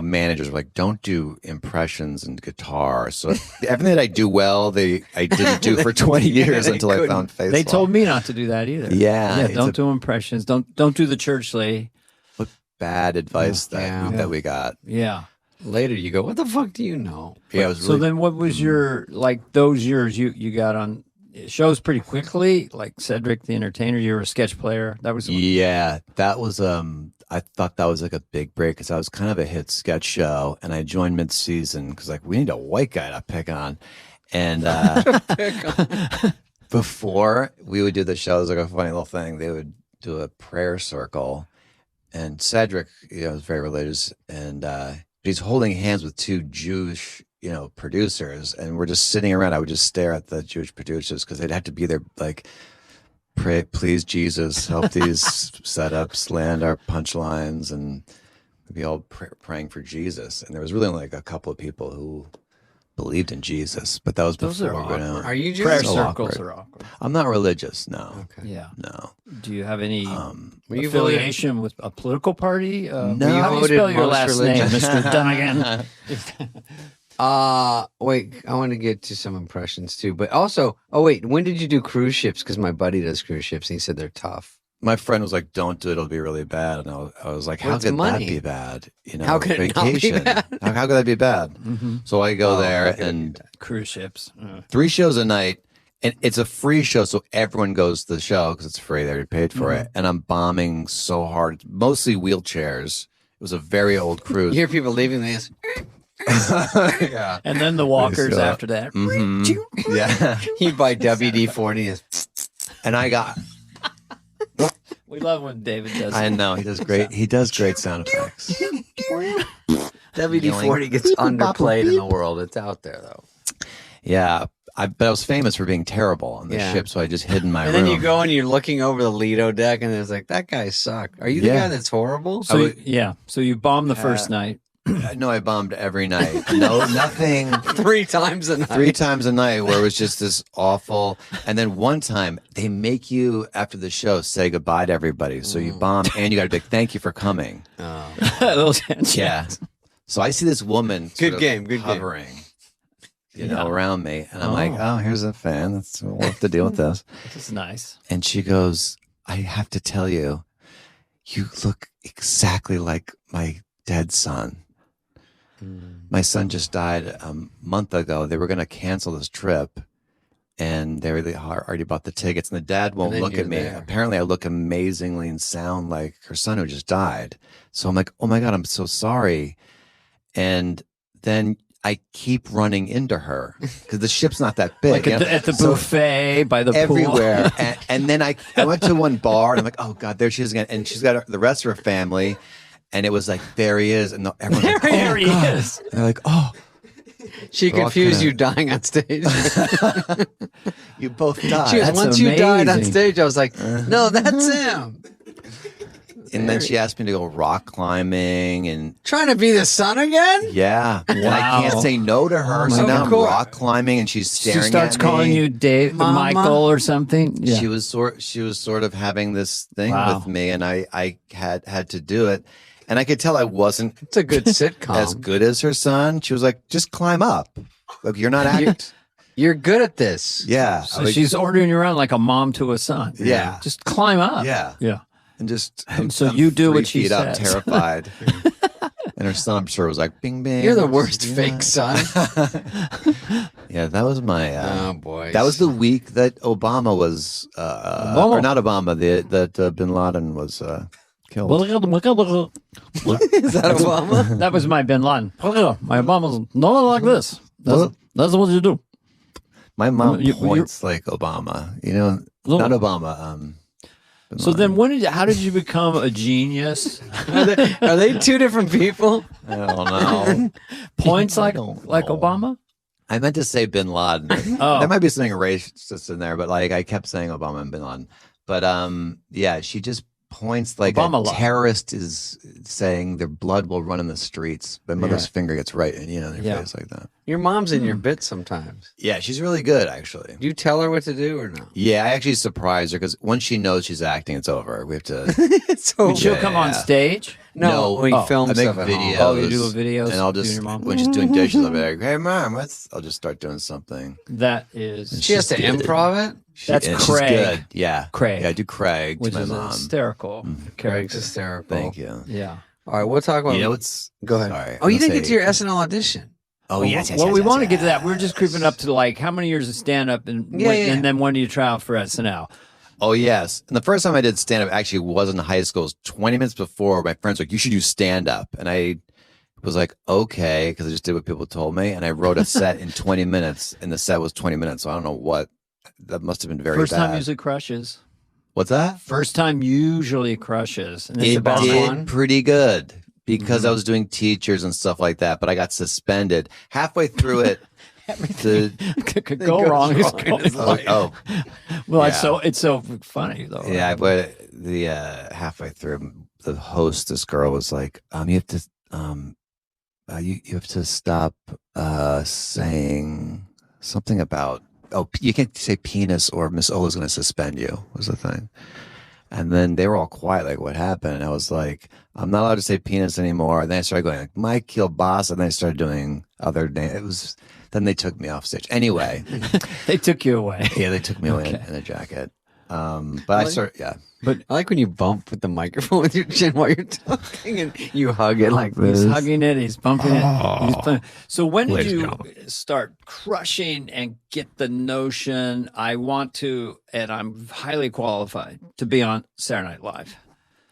managers were like, "Don't do impressions and guitar." So everything that I do well, I didn't do for 20 years until I found Facebook. They told me not to do that either. Yeah, don't do impressions. Don't do the church lady. what bad advice that we got. Yeah. Later, you go, what the fuck do you know? Yeah, it was So really, then, what was your those years? You got on shows pretty quickly, like Cedric the Entertainer. You were a sketch player. That was yeah, that was I thought that was like a big break because I was kind of a hit sketch show, and I joined mid-season because like we need a white guy to pick on, and before we would do the shows, like a funny little thing, they would do a prayer circle, and Cedric, was very religious, and he's holding hands with two Jewish, producers, and we're just sitting around. I would just stare at the Jewish producers because they'd have to be there, like, pray, please, Jesus, help these setups land our punchlines, and we'd be all praying for Jesus. And there was really only like a couple of people who believed in Jesus, but that was Those before. are awkward. Are you prayer Jewish? circles are awkward. I'm not religious, no. Okay. Yeah. No. Do you have any Were you affiliation with a political party? No. How do you Voted spell your most last name, religious. Mr. Dunnigan? Wait, I want to get to some impressions too, but also, wait, when did you do cruise ships? Because my buddy does cruise ships and he said they're tough. My friend was like, "Don't do it; it'll be really bad." And I was like, "How Well, it's could money. that be bad? How could it not be vacation. bad? How could that be bad?" So I go there, how could it be and Cruise ships. 3 shows a night, and it's a free show, so everyone goes to the show because it's free. They already paid for it, and I'm bombing so hard, mostly wheelchairs. It was a very old You cruise. hear people leaving this. Yeah, And then the walkers So, after that. yeah. You buy WD-40. And I got. We love when David does I it. know he does great. He does great sound effects. WD-40 gets underplayed in the world. It's out there though. Yeah, but I was famous for being terrible on the Yeah. ship, so I just hid in my And room. then you go and you're looking over the Lido deck, and it's like, that guy sucked. Are you the Yeah. guy that's horrible? So, so you bombed the first night. No, I bombed every night. No, nothing. 3 times a night. 3 times a night where it was just this awful. And then one time they make you, after the show, say goodbye to everybody. So you bomb and you got to be like, thank you for coming. Those Yeah. So I see this woman sort Good of game, good game. hovering, around me. And I'm like, oh, here's a fan. We'll have to deal with this. This is nice. And she goes, I have to tell you, you look exactly like my dead son. My son just died a month ago. They were going to cancel this trip, and they already bought the tickets. And the dad won't then look you're at me. there. Apparently, I look amazingly and sound like her son who just died. So I'm like, oh my God, I'm so sorry. And then I keep running into her because the ship's not that big. Like at the buffet, by the pool. Everywhere. and then I went to one bar, and I'm like, oh God, there she is again. And she's got the rest of her family. And it was like, there he is. And everyone's like, There he is. And they're like, oh, She We're all confused kinda- you dying on stage. you both died. She goes, That's once you died on amazing. stage, I was like, no, that's him. And then she asked me to go rock climbing, and Trying to be the son again? yeah, and I can't say no to her. So my now I'm God. rock climbing, and she's She staring. starts at me. calling you Dave, Mama. Michael, or something. Yeah. She was sort of having this thing Wow. with me, and I had to do it, and I could tell I wasn't It's a good sitcom. as good as her son. She was like, just climb up. Like you're not acting. You're good at this. Yeah. So she's ordering you around like a mom to a son. Yeah. Just climb up. Yeah. Yeah. And just So I'm you do 3 what she feet up, says. terrified. And her son, I'm sure, was like, "Bing, bing." You're the worst fake son. Yeah, that was my. Oh, boy. That was the week that Obama was, or not Obama, that Bin Laden was killed. Is that Obama? That was my Bin Laden. My Obama's not like this. That's what you do. My mom You- points like Obama. Not Obama. Bin So Laden. then how did you become a genius? Are they 2 different people? I don't know. Points like don't know. Obama? I meant to say Bin Laden. Oh. There might be something racist in there, but like I kept saying Obama and Bin Laden. But yeah, she just points like Obama a terrorist is saying their blood will run in the streets. My mother's finger gets right in, their face like that. Your mom's in your bits sometimes. Yeah, she's really good, actually. Do you tell her what to do or no? Yeah, I actually surprise her because once she knows she's acting, it's over. We have to. It's over. She'll come on stage. No, we film I make stuff at home. videos. Oh, you do videos, and I'll you and just your mom? when she's doing dishes, I'll be like, "Hey, mom, I'll just start doing something." That is. She has to improv it. That's and Craig. She's good. Yeah, Craig. Yeah, I do Craig Which to my is mom. hysterical. Craig's hysterical. Thank you. Yeah. All right, we'll talk about. You know what's? Go ahead. Sorry, Oh, you I'm didn't gonna get to say- your SNL audition. Oh yes. Well, we want to get to that. We're just creeping up to like how many years of stand up and and then when do you try out for SNL? Oh yes. And the first time I did stand up actually was in high school. It was 20 minutes before. My friends were like, "You should do stand up," and I was like, "Okay," because I just did what people told me, and I wrote a set in 20 minutes, and the set was 20 minutes. So I don't know what. That must have been very First bad. time usually crushes. What's that? First time usually crushes. And it's the It best did one. pretty good because I was doing teachers and stuff like that, but I got suspended halfway through it. Could go wrong. Oh, Well, yeah. it's so funny though. yeah. Right? But the halfway through, the host, this girl was like, "You have to, you have to stop saying something about." Oh, you can't say penis or Miss Ola's going to suspend you was the thing. And then they were all quiet, like, what happened? And I was like, I'm not allowed to say penis anymore. And then I started going, like, Mike Kielbasa. And then I started doing other names. Then they took me off stage. Anyway. They took you away. Yeah, they took me away in a jacket. But I started, yeah. But I like when you bump with the microphone with your chin while you're talking and you hug it like this. He's hugging it. He's bumping it. He's playing. So when did Ladies and you gentlemen. start crushing and get the notion, I want to, and I'm highly qualified to be on Saturday Night Live?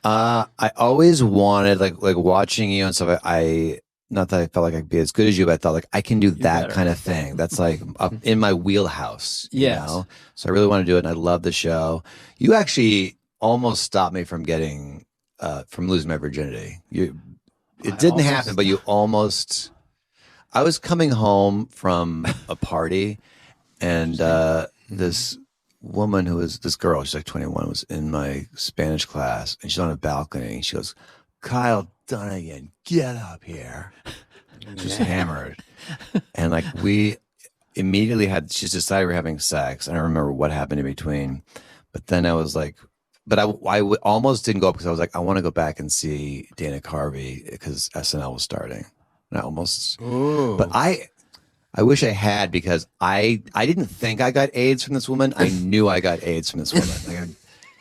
I always wanted, like watching you and stuff. I not that I felt like I could be as good as you, but I thought like I can do that better. kind of thing. That's like up in my wheelhouse. Yes. You know? So I really want to do it, and I love the show. You actually almost stopped me from getting from losing my virginity. It didn't happen, but you almost. I was coming home from a party, and this woman who was this girl, she's like 21, was in my Spanish class, and she's on a balcony. And she goes, "Kyle Dunnigan, get up here." Just hammered. And like we immediately she's decided we're having sex. I don't remember what happened in between. But then I was like, but I almost didn't go up because I was like, I want to go back and see Dana Carvey because SNL was starting. And I almost, but I wish I had because I didn't think I got AIDS from this woman. I knew I got AIDS from this woman. Like,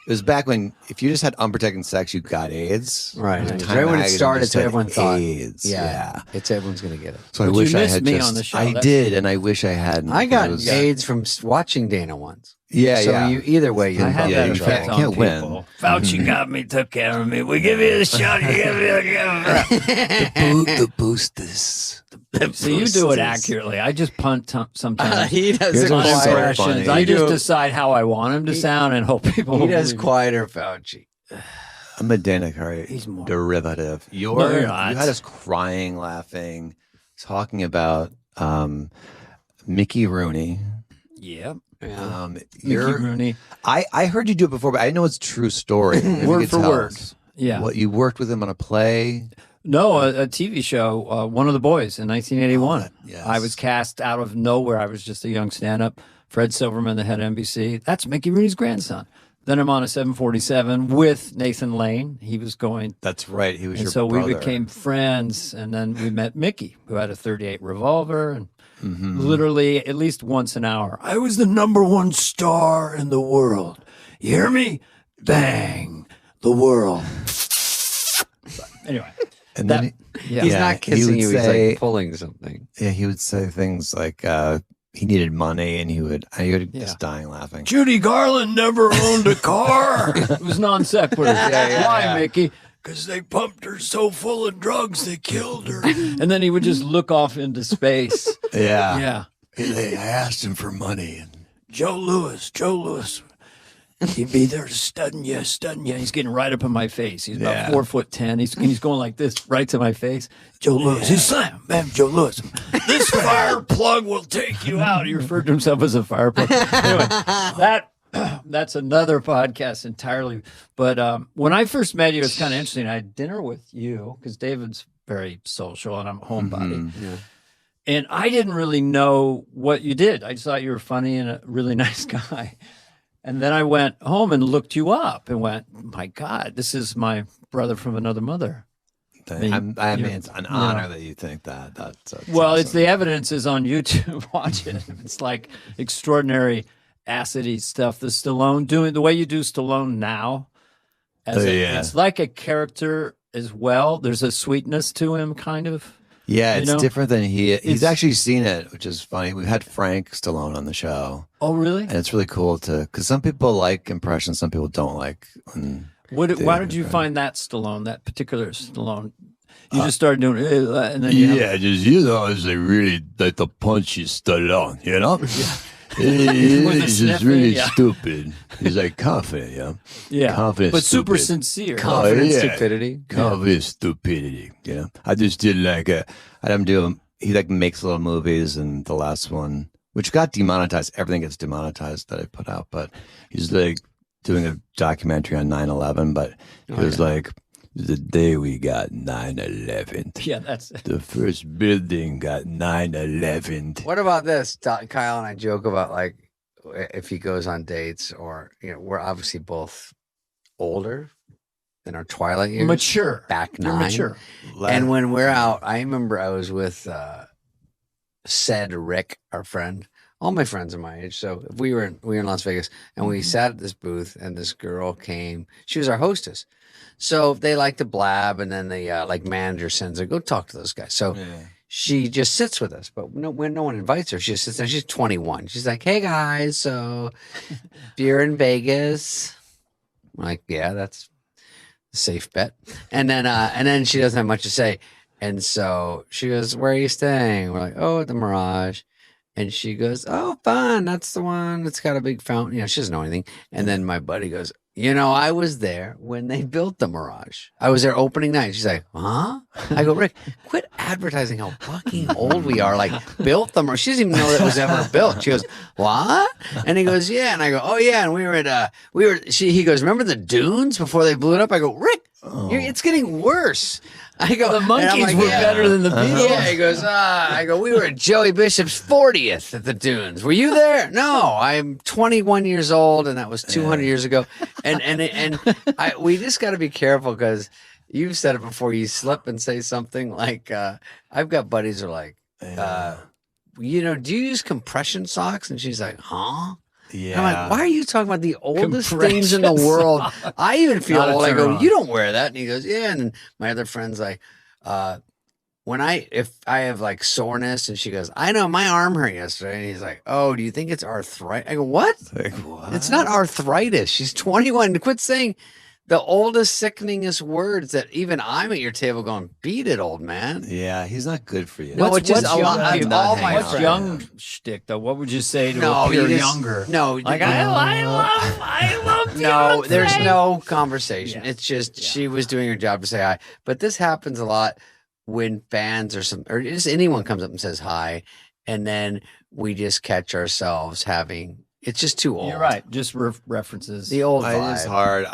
it was back when if you just had unprotected sex, you got AIDS. Right. It was Right Time when it Magazine started, just so said everyone thought, AIDS. Yeah. it's everyone's going to get it. So I But wish you I missed had me just, on the show. I That's- did, and I wish I hadn't. I got It was- AIDS from watching Dana once. Yeah, So yeah. either way, you I had Yeah, that you effect can't on win. people. Fauci got me, took care of me. We give you the shot, you give me the boosters. So you do it accurately. I just punt sometimes. He does Here's it what's so quieter. funny. I You just do- decide how I want him to sound and hope people He will does believe quieter, Fauci. I'm a Dana Carvey He's more- derivative. you're not. You had us crying, laughing, talking about Mickey Rooney. me. Yep. Yeah. Mickey Rooney. I heard you do it before, but I know it's a true story. Maybe you Word could for tell word. us. Yeah. What you worked with him on a play? No, a TV show, One of the Boys in 1981. yes. I was cast out of nowhere. I was just a young stand-up. Fred Silverman, the head of NBC. That's Mickey Rooney's grandson. Then I'm on a 747 with Nathan Lane. He was going. That's right. He was And your so brother. we became friends. And then we met Mickey, who had a .38 revolver. And literally at least once an hour, I was the #1 star in the world. You hear me? Bang. The world. Anyway. And that- then yeah. He's Yeah, not he kissing would you. He's say- like pulling something. he would say things like he needed money, and he would just dying laughing. Judy Garland never owned a car. It was non sequitur. Why, Mickey? Because they pumped her so full of drugs they killed her. And then he would just look off into space. Yeah. Yeah. I asked him for money, and Joe Lewis. He'd be there studying you. He's getting right up in my face. He's about Yeah. 4'10". He's going like this right to my face. Joe Lewis. He's slam, man, Joe Lewis. This fire plug will take you out. He referred to himself as a fire plug. Anyway, That's another podcast entirely. But when I first met you, it's kind of interesting. I had dinner with you because David's very social and I'm a homebody. Yeah. And I didn't really know what you did. I just thought you were funny and a really nice guy. And then I went home and looked you up and went, my God, this is my brother from another mother. I mean, it's an honor that you think that. That's well, awesome. it's the evidence is on YouTube. Watch it. It's like extraordinary acidy stuff. The Stallone doing the way you do Stallone now. It's like a character as well. There's a sweetness to him, kind of. Yeah, it's different than he's actually seen it, which is funny. We've had Frank Stallone on the show. Oh, really? And it's really cool because some people like impressions, some people don't like. Why did you find that Stallone, that particular Stallone? You just started doing it, and then it's like really like the punch you started on, He's just really stupid. He's like confident, confident, but super stupid. sincere. Confident stupidity. Confident stupidity. I just did he like makes little movies, and the last one, which got demonetized, everything gets demonetized that I put out, but he's like doing a documentary on 9/11, but it was like the day we got 9/11. Yeah, that's it. The first building got 9/11. What about this? Kyle and I joke about like if he goes on dates or we're obviously both older in our twilight years, Mature. back You're 9. mature. And when we're out, I remember I was with said Rick, our friend. All my friends are my age, so if we were in Las Vegas and we sat at this booth and this girl came. She was our hostess, so they like to blab, and then the like manager sends her, go talk to those guys. So she just sits with us, but when no one invites her, she just sits there. She's 21. She's like, "Hey guys, so if you're in Vegas," I'm like, "Yeah, that's a safe bet." And then she doesn't have much to say, and so she goes, "Where are you staying?" We're like, "Oh, at the Mirage." And she goes, "Oh, fun. That's the one. It's got a big fountain." She doesn't know anything. And then my buddy goes, "I was there when they built the Mirage. I was there opening night." She's like, "Huh?" I go, "Rick, quit advertising how fucking old we are. Like, built the Mirage." She doesn't even know that it was ever built. She goes, "What?" And he goes, "Yeah." And I go, "Oh, yeah." And we were at, he goes, "Remember the dunes before they blew it up?" I go, "Rick, it's getting worse." I go, the monkeys were better than the Beatles. Yeah, he goes, I go, "We were at Joey Bishop's 40th at the Dunes. Were you there?" "No, I'm 21 years old, and that was 200 years ago." And we just got to be careful because you've said it before. You slip and say something like, I've got buddies who are like, "Do you use compression socks?" And she's like, "Huh?" Yeah. I'm like, "Why are you talking about the oldest things in the world?" I even feel old. I go, "You don't wear that." And he goes, "Yeah." And then my other friend's like, if I have like soreness, and she goes, "I know my arm hurt yesterday." And he's like, "Oh, do you think it's arthritis?" I go, "What? Like, what? It's not arthritis. She's 21. Quit saying the oldest, sickeningest words that even I'm at your table going, beat it, old man. Yeah, he's not good for you. No, it's just a lot. What's young shtick though? What would you say to No, if you're you younger? No, like I love. No, Beyonce. there's no conversation. Yeah. It's just she was doing her job to say hi. But this happens a lot when fans or just anyone comes up and says hi, and then we just catch ourselves having. It's just too old. You're right. Just references. The old vibe. It's hard.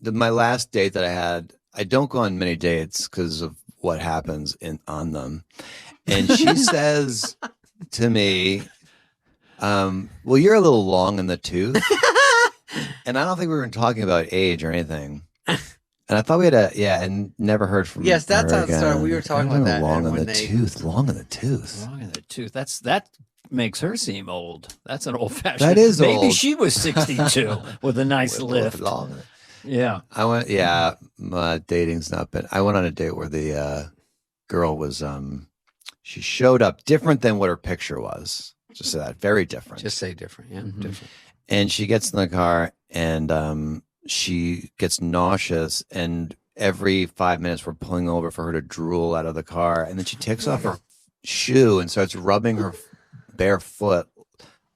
My last date that I had, I don't go on many dates because of what happens on them. And she says to me, well, you're a little long in the tooth. And I don't think we were talking about age or anything. And I thought we had and never heard from Yes, that's her how it started. again. We were talking about that. Long in the tooth. Long in the tooth. Long in the tooth. That makes her seem old. That's an old fashioned. That is old. Maybe she was 62 with a nice lift. Long. Yeah. I went. Yeah, my dating's not been. I went on a date where the girl was. She showed up different than what her picture was. Just say that. Very different. Just say different. Yeah, different. And she gets in the car and she gets nauseous, and every 5 minutes we're pulling over for her to drool out of the car, and then she takes off her shoe and starts rubbing her bare foot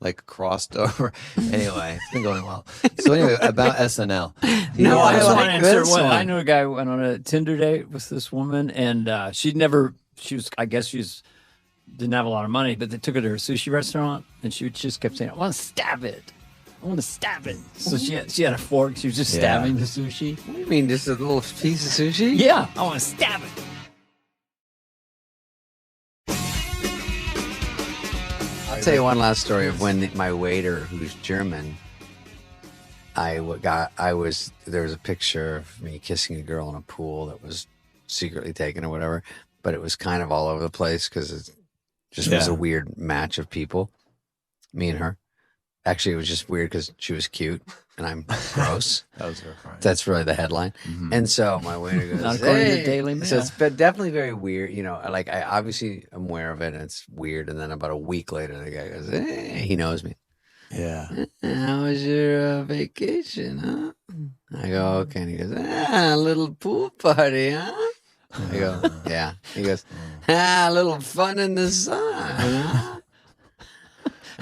like crossed over. Anyway, it's been going well. So anyway, about SNL. No, I just want to like answer this one. one. I know a guy who went on a Tinder date with this woman, and I guess she's didn't have a lot of money, but they took her to her sushi restaurant, and she just kept saying, "I want to stab it." I want to stab it. So she had a fork. She was just stabbing the sushi. What do you mean, just a little piece of sushi? Yeah, I want to stab it. I'll tell you one last story of when my waiter, who's German, there was a picture of me kissing a girl in a pool that was secretly taken or whatever, but it was kind of all over the place because it just was a weird match of people, me and her. Actually, it was just weird because she was cute and I'm gross. That was her crime. That's really the headline. Mm-hmm. And so my waiter goes, not according to Daily Mail. So it's been definitely very weird. You know, like I obviously am aware of it and it's weird. And then about a week later, the guy goes, hey, he knows me. Yeah. How was your vacation, huh? I go, okay. And he goes, a little pool party, huh? I go, yeah. He goes, a little fun in the sun, huh?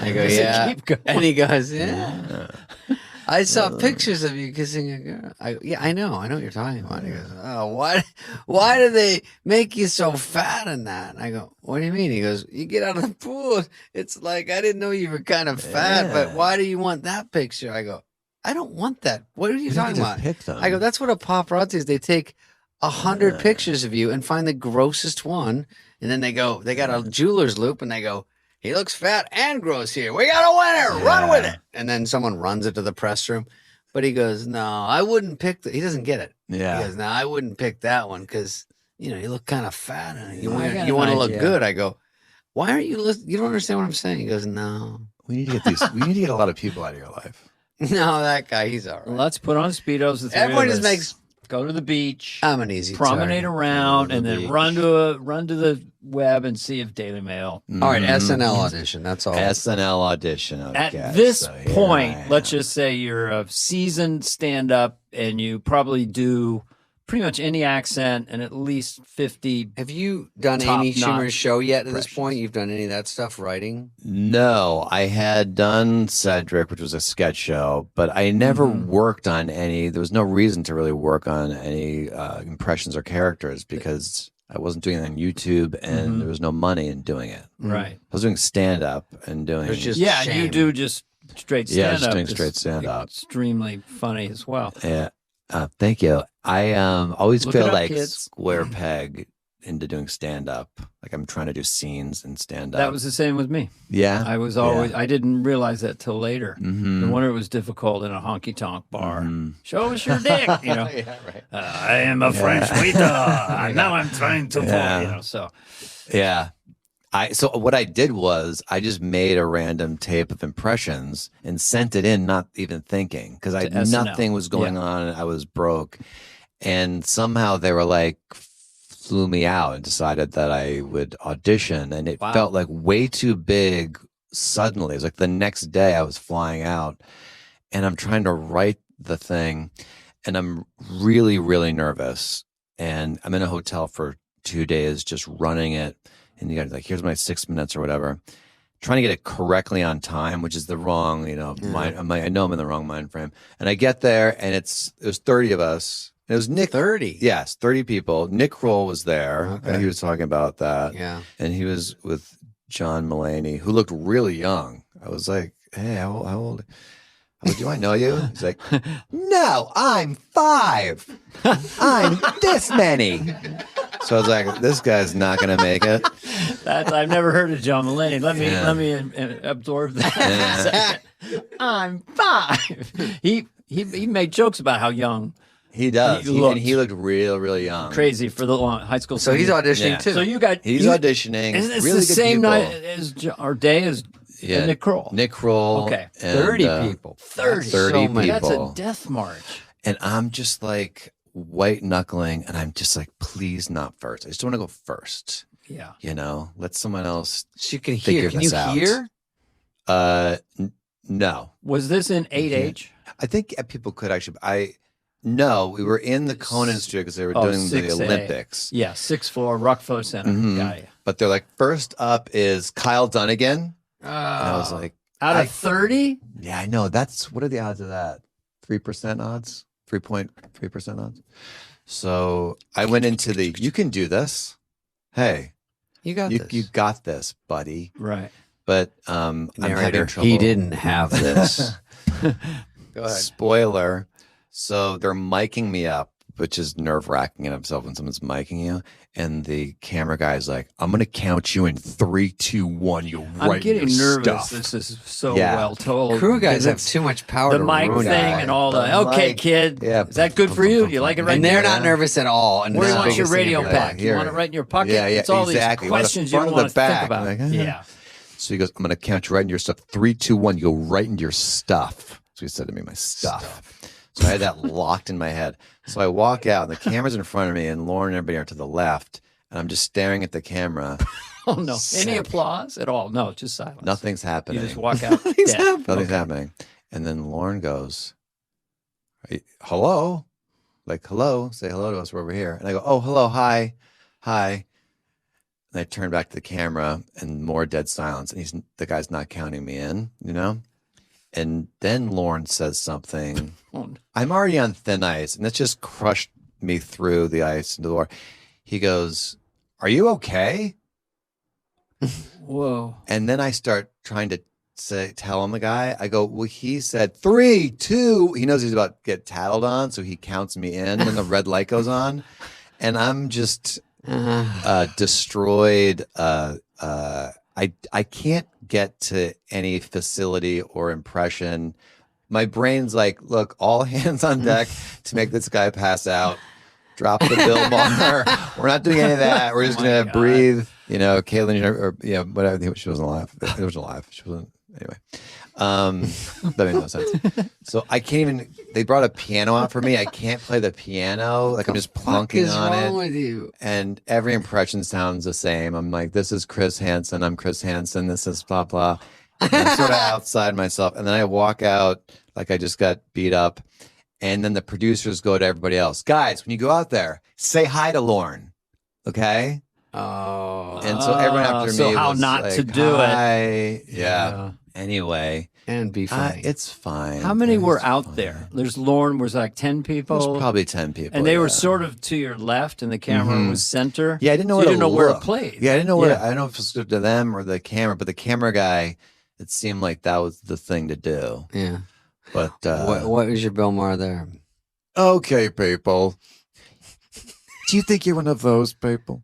I go, yeah. And he goes, yeah. I saw pictures of you kissing a girl. I know what you're talking about. He goes, oh, why do they make you so fat in that? And I go, what do you mean? He goes, you get out of the pool. It's like, I didn't know you were kind of fat, but why do you want that picture? I go, I don't want that. What are you talking about? I go, that's what a paparazzi is. They take 100 pictures of you and find the grossest one. And then they got a jeweler's loop and they go, he looks fat and gross here. We got a winner. Run with it. And then someone runs it to the press room. But he goes, no, I wouldn't pick He doesn't get it. Yeah. He goes, no, I wouldn't pick that one because, you look kind of fat. And you want to look good. I go, why aren't you listening? You don't understand what I'm saying. He goes, no. We need to get we need to get a lot of people out of your life. No, that guy, he's all right. Let's put on Speedos. The three Everyone of just us. makes... Go to the beach. I'm an easy promenade target. around, and then run to the web and see if Daily Mail. All right, SNL audition. That's all. SNL audition. Okay, At this point, let's just say you're a seasoned stand-up, and you probably do pretty much any accent and at least 50. Have you done Amy Schumer's show yet at this point? You've done any of that stuff, writing? No, I had done Cedric, which was a sketch show, but I never worked on any. There was no reason to really work on any impressions or characters because I wasn't doing it on YouTube and there was no money in doing it. Right. I was doing stand-up and doing... There's just shame. You do just straight stand-up. Yeah, just doing straight stand-up. Extremely funny as well. Yeah. Thank you. I always Look feel it up, like kids. square peg into doing stand-up. Like I'm trying to do scenes in stand-up. That was the same with me. Yeah. I was always, I didn't realize that till later. No wonder it was difficult in a honky-tonk bar. Show us your dick, Yeah, right. I am a French waiter. Now I'm trying to, so. Yeah. So what I did was I just made a random tape of impressions and sent it in, not even thinking, because nothing was going on. I was broke, and somehow they were like flew me out and decided that I would audition, and it felt like way too big. Suddenly, it was like the next day I was flying out, and I'm trying to write the thing, and I'm really, really nervous, and I'm in a hotel for 2 days just running it. And you got like, here's my 6 minutes or whatever, trying to get it correctly on time, which is the wrong, mind. I know I'm in the wrong mind frame. And I get there, and it was 30 of us. And it was Nick. 30? Yes, 30 people. Nick Kroll was there. Okay. And he was talking about that. Yeah. And he was with John Mulaney, who looked really young. I was like, hey, how old? I was, do I know you? He's like, no, I'm 5. I'm this many. So I was like, this guy's not going to make it. I've never heard of John Mulaney. Let me absorb that. I'm 5. He made jokes about how young he does. He looked real young. Crazy for the high school. So he's auditioning too. So he's auditioning. And it's really the good same people. night as or day as Nick Kroll. Nick Kroll. Okay. 30 people. 30 so people. many. That's a death march. And I'm just like white knuckling, and I'm just like, please not first. I just don't want to go first. Yeah. Let someone else. So you can hear. Can you hear? No. Was this in 8H? I think people could actually. No, we were in the Conan studio because they were doing the 6A. Olympics. Yeah, 6th floor, Rockefeller Center. Got you. But they're like, first up is Kyle Dunnigan. And I was like, out of 30? Yeah, I know. What are the odds of that? 3% odds? 3.3% odds? So I went into you can do this. Hey, you got this. You got this, buddy. Right. But I'm having trouble. He didn't have this. Go ahead. Spoiler. So they're miking me up, which is nerve-wracking in itself when someone's miking you. And the camera guy's like, I'm going to count you in 3, 2, 1. You'll write I'm getting your nervous. stuff. This is so well told. Crew guys have too much power the to mic ruin thing it. and all that. Okay, kid. Yeah. Is that good for you? Do you like it right And they're there? not nervous at all. And Where do you the want your biggest thing radio ever. pack? You Here. want it right in your pocket? Yeah, It's all exactly. these questions you Front don't or want the to think back? about. Like, Yeah. So he goes, I'm going to count you right into your stuff. 3, 2, 1. You go right into your stuff. So he said to me, my stuff. So I had that locked in my head. So I walk out, and the camera's in front of me, and Lauren and everybody are to the left. And I'm just staring at the camera. Oh, no. Any applause at all? No, just silence. Nothing's happening. You just walk out. Nothing's dead. happening. Nothing's happening. And then Lauren goes, hello? Like, hello? Say hello to us. We're over here. And I go, oh, hello. Hi. Hi. And I turn back to the camera and more dead silence. And the guy's not counting me in, you know? And then Lauren says something. I'm already on thin ice, and it just crushed me through the ice into the water. He goes, are you okay? Whoa. And then I start trying to tell him the guy. I go, well, he said 3, 2. He knows he's about to get tattled on, so he counts me in when the red light goes on. And I'm just destroyed. I can't get to any facility or impression. My brain's like, look, all hands on deck to make this guy pass out. Drop the Bill Maher. We're not doing any of that. We're just going to breathe. You know, Caitlin, or whatever. She wasn't alive. It wasn't alive. She wasn't. Anyway, that made no sense. So I can't even. They brought a piano out for me. I can't play the piano. Like I'm just plunking on it. What is wrong with you? And every impression sounds the same. I'm like, this is Chris Hansen. I'm Chris Hansen. This is blah blah. And I'm sort of outside myself. And then I walk out like I just got beat up. And then the producers go to everybody else. Guys, when you go out there, say hi to Lauren. Okay? Oh. And so everyone after so me how was not like, to do hi. it. Yeah. Anyway. And be funny. It's fine. How many were It's out fine. there? There's Lauren, was like 10 people. There's probably 10 people. And they were sort of to your left, and the camera was center. Yeah, I didn't know, so you didn't know where it played. Yeah, I didn't know where. I don't know if it was to them or the camera, but the camera guy, it seemed like that was the thing to do. Yeah. But what was your Bill Maher there? Okay, people. Do you think you're one of those people?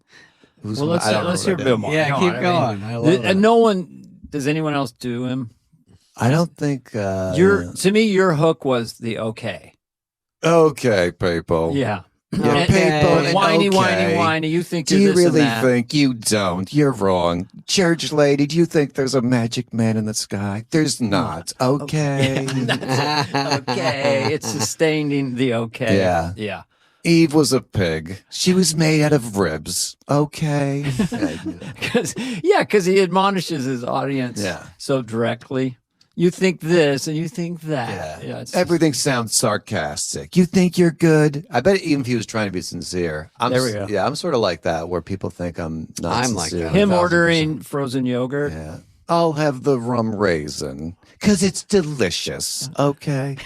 Well, let's hear Bill Maher. Yeah, Go keep on. going. I love it. And no one, does anyone else do him? I don't think. To me, your hook was the okay. Okay, people. Yeah. Yeah, And- people. but and whiny, okay. whiny, whiny. You think Do you're you this and really that. think you don't? You're wrong. Church lady, do you think there's a magic man in the sky? There's not. Okay. Okay. It's sustaining the okay. Yeah. Yeah. Eve was a pig. She was made out of ribs. Okay. Because he admonishes his audience Yeah. so directly. You think this and you think that. Yeah. It's Everything sounds sarcastic. You think you're good? I bet even if he was trying to be sincere. There we go. Yeah, I'm sort of like that where people think I'm not I'm like sincere. that. him 1000%. ordering frozen yogurt. Yeah. I'll have the rum raisin because it's delicious. Okay.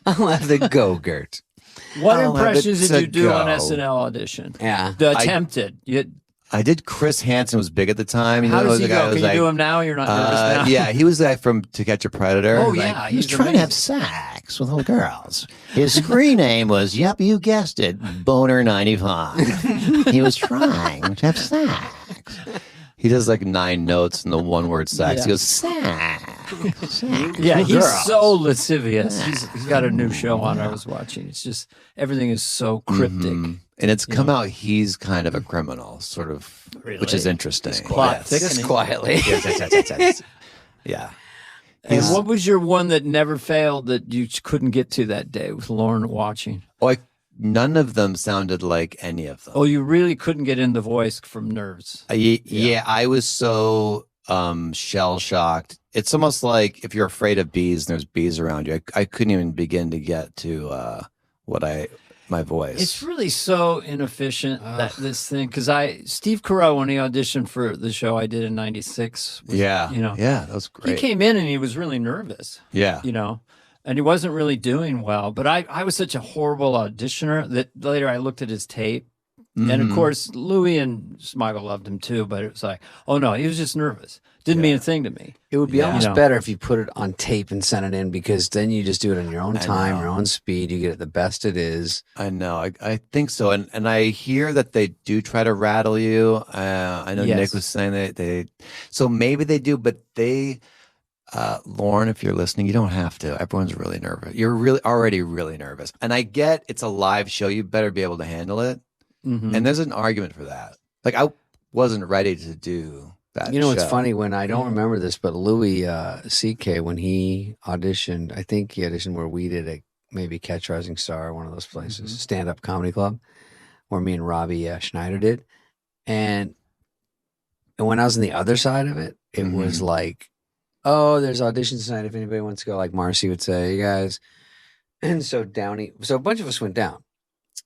I'll have the Go-Gurt. What I'll have impressions it did you to do on go. SNL audition? Yeah. The attempted. I did. Chris Hansen was big at the time. You How know, does the he guy go? was Can like, you do him now? You're not nervous now? Yeah, he was the guy from To Catch a Predator. Oh, Like, yeah. He was He's trying to have amazing. sex with little girls. His screen name was, yep, you guessed it, Boner 95. He was trying to have sex. He does like 9 notes in the one word sex. Yeah. He goes, Sex. Sex. Yeah, with he's girls. so lascivious. He's got a new show on I was watching. It's just, everything is so cryptic. and it's come out he's kind of a criminal, sort of, which is interesting. Plot Yes. thickening. Just quietly. Yes. Yeah. And what was your one that never failed that you couldn't get to that day with Lauren watching? None of them sounded like any of them. Oh, you really couldn't get in the voice from nerves. Yeah, I was so shell shocked. It's almost like if you're afraid of bees and there's bees around you. I couldn't even begin to get to my voice. It's really so inefficient that this thing because Steve Carell when he auditioned for the show I did in '96. yeah, that was He great. came in and he was really nervous. Yeah, And he wasn't really doing well. But I was such a horrible auditioner that later I looked at his tape And of course, Louis and Smigel loved him too, but it was like, oh no, he was just nervous. Didn't mean a thing to me. It would be almost better if you put it on tape and sent it in, because then you just do it on your own time, your own speed. You get it the best it is. I know. I think so. And I hear that they do try to rattle you. I know Nick was saying they so maybe they do, but they Lauren, if you're listening, you don't have to. Everyone's really nervous. You're already really nervous. And I get it's a live show. You better be able to handle it. And there's an argument for that. Like, I wasn't ready to do that. It's funny, when I don't remember this, but Louis C.K., when he auditioned, I think he auditioned where we did maybe Catch Rising Star, one of those places, stand-up comedy club, where me and Robbie Schneider did. And when I was on the other side of it, it was like, oh, there's auditions tonight if anybody wants to go, like Marcy would say, you guys. And so a bunch of us went down.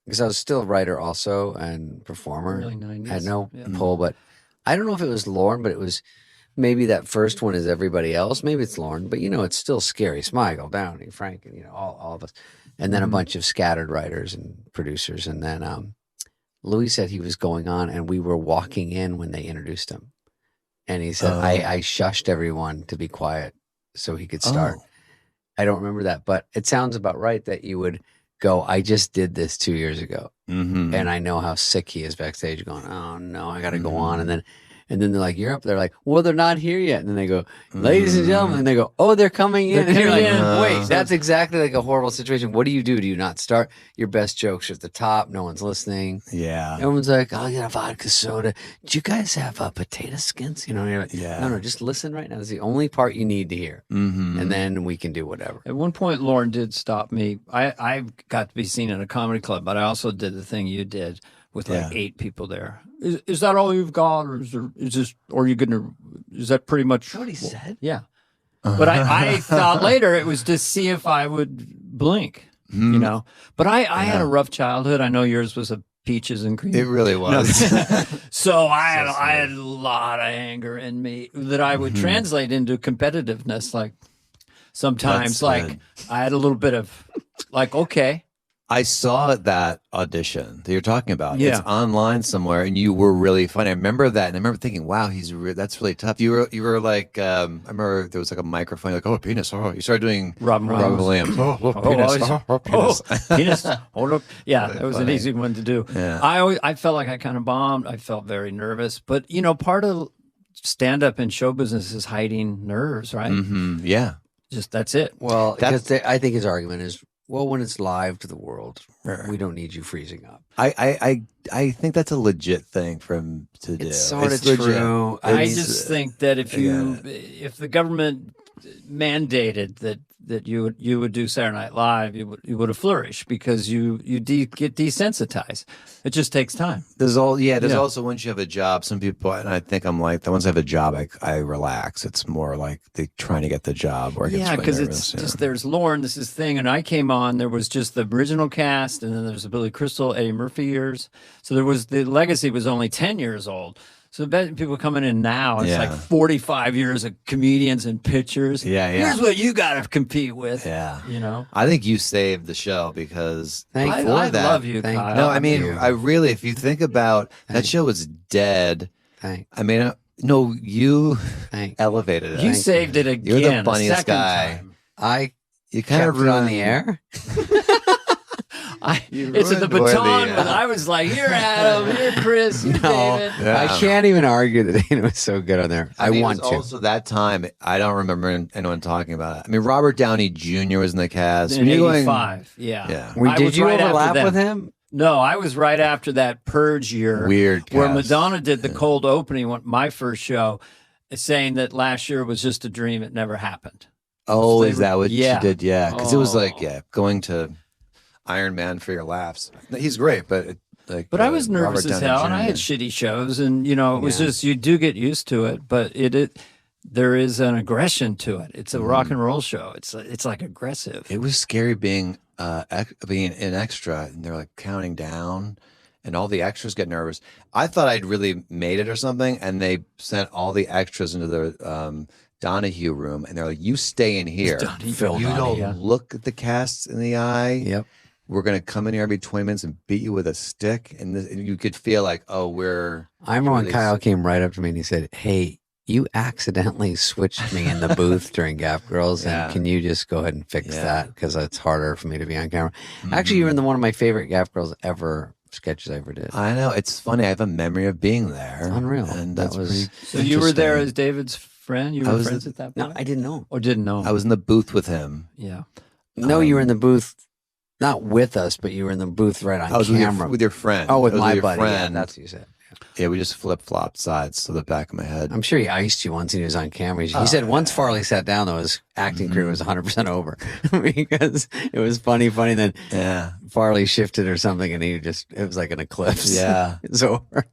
Because I was still a writer also and performer. Really 90s. Had no pull, but I don't know if it was Lauren, but it was maybe that first one is everybody else. Maybe it's Lauren, but it's still scary. Smigel, Downey, Frank, and all of us. And then a bunch of scattered writers and producers. And then Louis said he was going on, and we were walking in when they introduced him. And he said, I shushed everyone to be quiet so he could start. I don't remember that, but it sounds about right that you would go, I just did this 2 years ago. And I know how sick he is backstage going, oh no, I got to go on. And then they're like, you're up there. Like, well, they're not here yet. And then they go, ladies and gentlemen. And they go, oh, they're coming in. And you're like, wait, that's exactly like a horrible situation. What do? Do you not start? Your best jokes are at the top. No one's listening. Yeah. Everyone's like, I'll get a vodka soda. Do you guys have potato skins? And you're like, no, just listen right now. It's the only part you need to hear. And then we can do whatever. At one point, Lauren did stop me. I got to be seen in a comedy club, but I also did the thing you did with like 8 people there. Is that all you've got, or is that pretty much what he said? Yeah. But I thought later it was to see if I would blink, But I had a rough childhood. I know yours was a peaches and cream. It really was. So I had a lot of anger in me that I would translate into competitiveness. Like sometimes, I had a little bit of like, okay. I saw that audition that you're talking about. Yeah. It's online somewhere, and you were really funny. I remember that, and I remember thinking, "Wow, that's really tough." You were like, I remember there was like a microphone. You're like, "Oh, penis!" Oh, you started doing Robin Williams. Penis. Penis. Hold up. Yeah, that was an easy one to do. Yeah. I felt like I kind of bombed. I felt very nervous, but part of stand up and show business is hiding nerves, right? Yeah, just that's it. Well, because I think his argument is, well, when it's live to the world, we don't need you freezing up. I think that's a legit thing for him to do. It's sort of true. I just think that if the government mandated that you would do Saturday Night Live, you would have flourished because you get desensitized. It just takes time. There's also, once you have a job, some people, and I think I'm like, once I have a job, I relax. It's more like they trying to get the job. Because it's just, there's Lauren, this is thing, and I came on, there was just the original cast, and then there's the Billy Crystal, Eddie Murphy years. So the legacy was only 10 years old. So people coming in now, it's like 45 years of comedians and pictures. Yeah. Here's what you got to compete with. Yeah. I think you saved the show because I love you, Kyle. No, I mean, I really, if you think about that show was dead. I mean, no, you elevated it. You saved it again. You're the funniest guy. You kind of ruined on the air. It's at the baton, but I was like, "You're Adam, you're Chris, you're David." I can't even argue that it was so good on there. I want to. Also, that time, I don't remember anyone talking about it. I mean, Robert Downey Jr. was in the cast. In '85, yeah. Did you overlap with him? No, I was right after that Purge year. Weird cast. Where Madonna did the cold opening, my first show, saying that last year was just a dream; it never happened. Oh, is that what she did? Yeah, because it was like going to Iron Man for your laughs. He's great, but I was nervous as hell, and I had shitty shows, and it was just, you do get used to it, but there is an aggression to it. It's a rock and roll show. It's like aggressive. It was scary being an extra, and they're like counting down, and all the extras get nervous. I thought I'd really made it or something, and they sent all the extras into the Donahue room, and they're like, "You stay in here. You don't look at the cast in the eye." Yep. we're going to come in here every 20 minutes and beat you with a stick. And you could feel like, oh, we're. I remember when Kyle came right up to me and he said, "Hey, you accidentally switched me in the booth during Gap Girls, and can you just go ahead and fix that? Because it's harder for me to be on camera." Actually, you were in one of my favorite Gap Girls sketches I ever did. I know. It's funny. I have a memory of being there. It's unreal. And that was So you were there as David's friend? You were friends at that point? No, I didn't know. Or didn't know? I was in the booth with him. Yeah. No, you were in the booth, not with us, but you were in the booth right on camera. With your friend. Oh, with my buddy. buddy. Yeah, that's what you said. Yeah, we just flip-flopped sides to the back of my head. I'm sure he iced you once and he was on camera. He said once Farley sat down, though, his acting career was 100% over because it was funny. Then Farley shifted or something and it was like an eclipse. Yeah. It's over.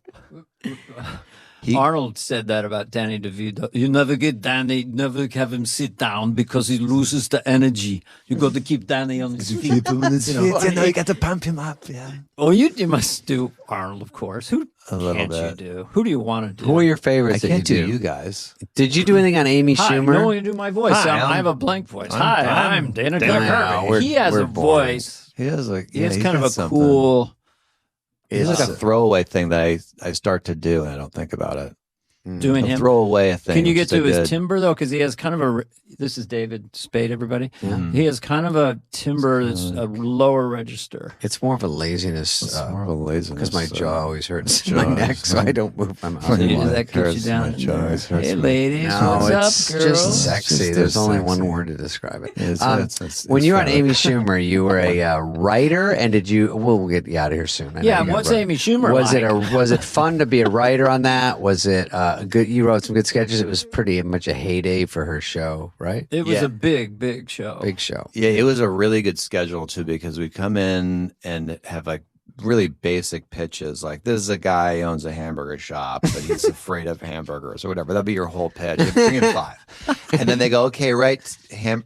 Arnold said that about Danny DeVito. You never get Danny, never have him sit down because he loses the energy. You got to keep Danny on his feet. You got to pump him up. Yeah. Oh, you must do Arnold, of course. Who A little can't bit. you do? Who do you want to do? Who are your favorites I that can't you do you guys. Did you do anything on Amy Hi, Schumer? no one can do my voice. Hi, I have a blank voice. I'm Dana Carvey. Carvey. He has a boring. voice. He has like He has he's kind of got a something. cool. It's like a throwaway thing that I start to do and I don't think about it. Doing A him. throwaway thing. Can you get which to is his good. timbre though? Because he has kind of a. This is David Spade. Everybody. He has kind of a timbre that's a lower register. It's more of a laziness. It's more of a laziness. Because my jaw always hurts in jaw. my neck, so I don't move my mouth. That gets you down. My jaw always hurts Hey, me. ladies, No, what's it's up, girls? just sexy. It's There's just only sexy. one word to describe it. It's When you were on valid. Amy Schumer, you were a writer, and did you? We'll get you out of here soon. I know Yeah, you got what's run. Amy Schumer Was like? was it fun to be a writer on that? Was it good? You wrote some good sketches. It was pretty much a heyday for her show, right? It was Yeah. a big show. Big show. Yeah, it was a really good schedule too because we'd come in and have like really basic pitches. Like this is a guy who owns a hamburger shop, but he's afraid of hamburgers or whatever. That'd be your whole pitch. You bring in 5. And then they go, okay, right,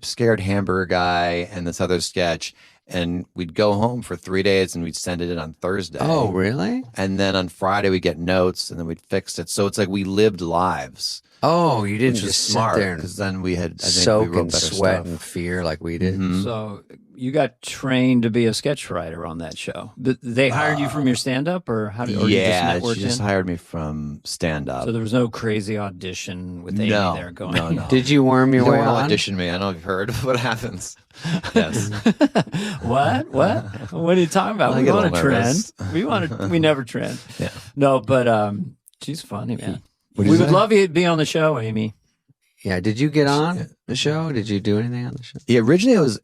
scared hamburger guy and this other sketch. And we'd go home for 3 days and we'd send it in on Thursday. Oh, really? And then on Friday we'd get notes and then we'd fix it. So it's like we lived lives. Oh, you didn't Which is just smart sit there and because then we had I think soak we wrote and better sweat stuff. and fear like we did. Mhm. So you got trained to be a sketch writer on that show. They hired you from your stand-up, or how? Or you Yeah, just she networked just in? hired me from stand up. So there was no crazy audition with Amy No, there going. no, no. Did you worm your You way don't on? audition me. I don't know if you've heard what happens. Yes. What? What are you talking about? I We get a want to little trend. nervous. We never trend. Yeah. No, but she's funny, man. What'd We you would say? love you to be on the show, Amy. Yeah. Did you get on the show? Did you do anything on the show? Yeah, originally I was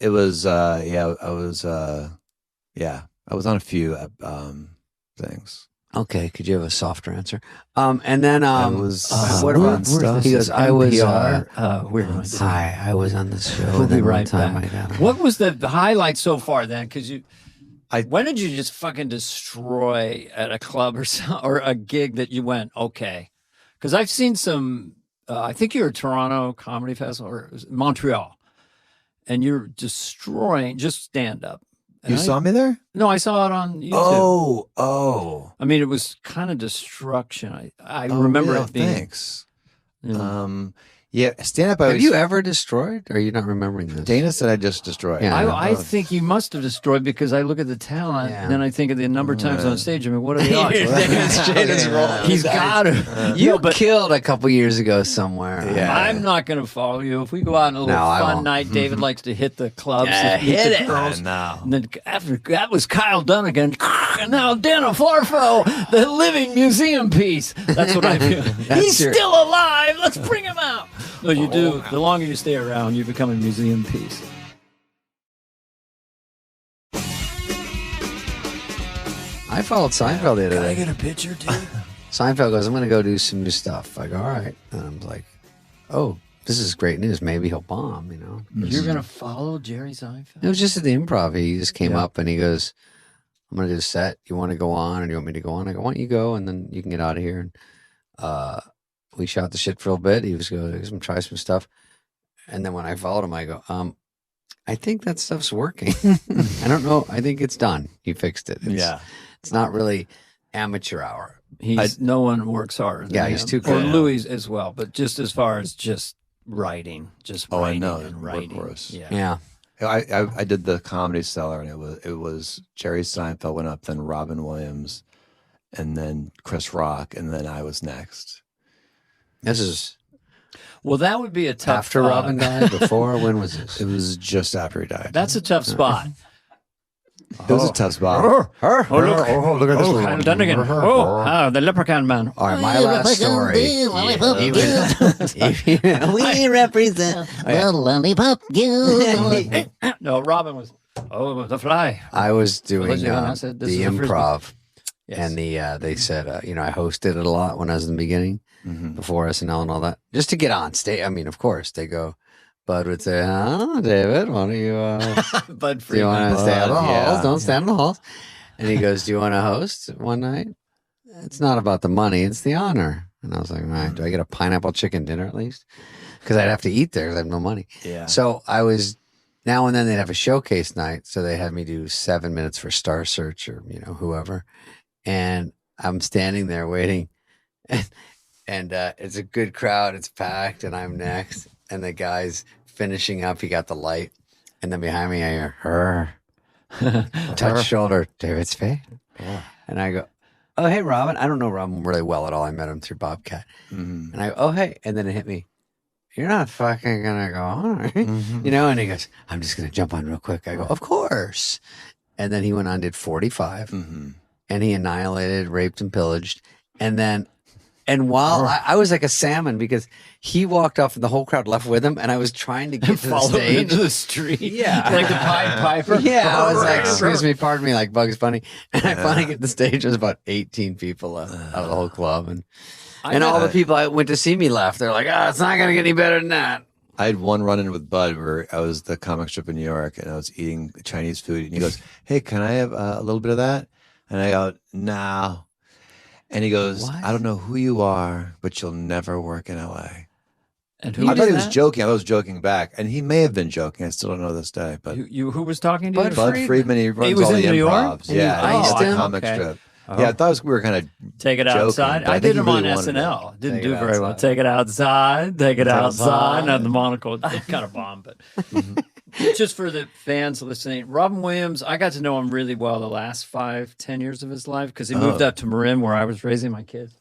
I was on a few things. Okay, could you have a softer answer? And then I was what on about stuff. he goes? I was. We're going to. Hi, I was on the show. We'll and be then one right time back. I got- What was the highlight so far then? Because I- when did you just fucking destroy at a club or a gig that you went okay? Because I've seen some. I think you're at Toronto Comedy Festival or Montreal, and you're destroying just stand up. You saw me there? No, I saw it on YouTube. Oh. I mean, it was kind of destruction. I remember really? it being. Thanks. You know, Yeah, stand up. Have you ever destroyed? Or are you not remembering this? Dana said I just destroyed. Yeah. I think you must have destroyed because I look at the talent Yeah. and then I think of the number of times on stage. I mean, what are the odds? Dana's rolling He's got to. You killed a couple years ago somewhere. Yeah. I'm not going to follow you. If we go out on a little No, I fun won't. night, David likes to hit the clubs. Yeah, meet hit the it. girls. No. And then after that was Kyle Dunnigan, and now Dana Farfo, the living museum piece. That's what I feel. He's still alive. Let's bring him out. No, you do. The longer you stay around, you become a museum piece. I followed Seinfeld the other Can I day. get a picture, dude? Seinfeld goes, I'm going to go do some new stuff. I go, all right. And I'm like, oh, this is great news. Maybe he'll bomb, you know. You're going to follow Jerry Seinfeld? It was just at the Improv. He just came up and he goes, I'm going to do a set. You want to go on or do you want me to go on? I go, why don't you go and then you can get out of here. And we shot the shit for a little bit. He was going to try some stuff. And then when I followed him, I go, I think that stuff's working. I don't know. I think it's done. You fixed it. It's not really amateur hour. No one works harder than Yeah, he's him. too Or good. Louis as well, but just as far as just writing, I know. and writing. Workhorse. Yeah. Yeah. I did the Comedy Cellar, and it was Jerry Seinfeld went up, then Robin Williams, and then Chris Rock, and then I was next. This is Well, that would be a tough after Robin died, before. When was this? It was just after he died. That's a tough spot. It was a tough spot. Look at this little Dunnigan. The leprechaun man. All right, my last story. We represent the lollipop guild. No, Robin was. Oh, the fly. I was doing Was it when I said, "This the is a frisbee"? improv, Yes. and they said, I hosted it a lot when I was in the beginning, before SNL and all that, just to get on stage. I mean, of course, they go. Bud would say, David, why don't you, Bud do you want to stay out of the halls? yeah. Don't stand in the halls. And he goes, do you want to host one night? It's not about the money, it's the honor. And I was like, all right, do I get a pineapple chicken dinner at least? Because I'd have to eat there because I have no money. Yeah. So I was, now and then they'd have a showcase night. So they had me do 7 minutes for Star Search or, whoever. And I'm standing there waiting. And it's a good crowd. It's packed. And I'm next. And the guy's finishing up. He got the light. And then behind me, I hear her. Touch shoulder. David Spade. Yeah. And I go, oh, hey, Robin. I don't know Robin really well at all. I met him through Bobcat. And I go, oh, hey. And then it hit me. You're not fucking going to go on, right? And he goes, I'm just going to jump on real quick. I go, of course. And then he went on, did 45. And he annihilated, raped, and pillaged. And while I was like a salmon because he walked off and the whole crowd left with him, and I was trying to get to the stage. Into the street. Yeah. Like the Pied Piper. Yeah. I was like, excuse me, pardon me, like Bugs Bunny. And I finally get to the stage. There's about 18 people out of the whole club. And all the people I went to see me left. They're like, it's not going to get any better than that. I had one run-in with Bud where I was the comic strip in New York, and I was eating Chinese food, and he goes, hey, can I have a little bit of that? And I go, no. And he goes, What? I don't know who you are, but you'll never work in L.A. And I thought he was joking. I was joking back. And he may have been joking. I still don't know this day. But who was talking to you? Bud Friedman, he runs was all in the New York? improvs. And Yeah, you iced the him? comic Okay. strip. Oh. Yeah, I thought we were kind of Take it joking, outside. but I think did he him really on wanted SNL. Didn't Take do it very well. outside. Take it outside. Take it outside. outside. And the monocle. It kind of bombed, but just for the fans listening, Robin Williams, I got to know him really well the last 5-10 years of his life because he moved up to Marin where I was raising my kids.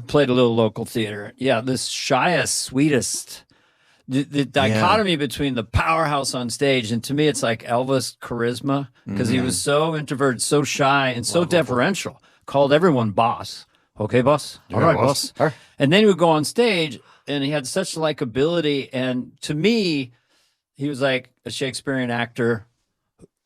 Played a little local theater. Yeah, this shyest, sweetest. The dichotomy between the powerhouse on stage, and to me, it's like Elvis charisma because he was so introverted, so shy, and so deferential. Called everyone boss. Okay, boss. All right, boss. And then he would go on stage, and he had such likability. And to me, he was like a Shakespearean actor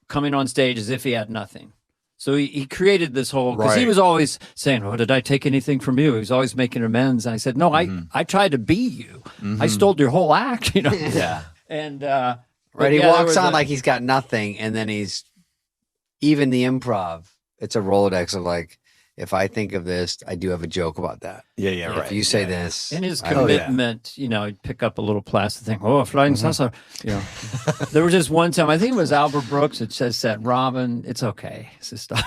coming on stage as if he had nothing. So he created this whole, because he was always saying, oh, did I take anything from you? He was always making amends. And I said, no, I tried to be you. I stole your whole act, Yeah. And, He walks on like he's got nothing. And then he's, even the improv, it's a Rolodex of like, if I think of this, I do have a joke about that. Yeah, right. If you say this. and his commitment, he'd pick up a little plastic thing. Oh, flying salsa. There was just one time, I think it was Albert Brooks, that said, Robin, it's okay.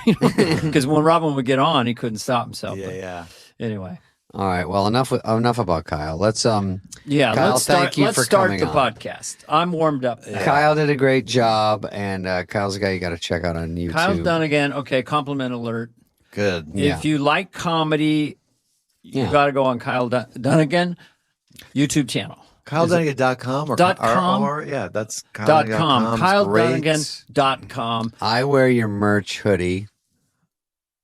Because when Robin would get on, he couldn't stop himself. Yeah. Anyway. All right. Well, enough about Kyle. Let's Kyle, let's thank you for start coming the on. podcast. I'm warmed up. Yeah. Kyle did a great job, and Kyle's a guy you got to check out on YouTube. Kyle's Dunnigan. Okay, compliment alert. Good. Yeah. If you like comedy, you got to go on Kyle Dunnigan YouTube channel. KyleDunnigan.com or .com? or yeah, that's .com. KyleDunnigan. KyleDunnigan.com. I wear your merch hoodie.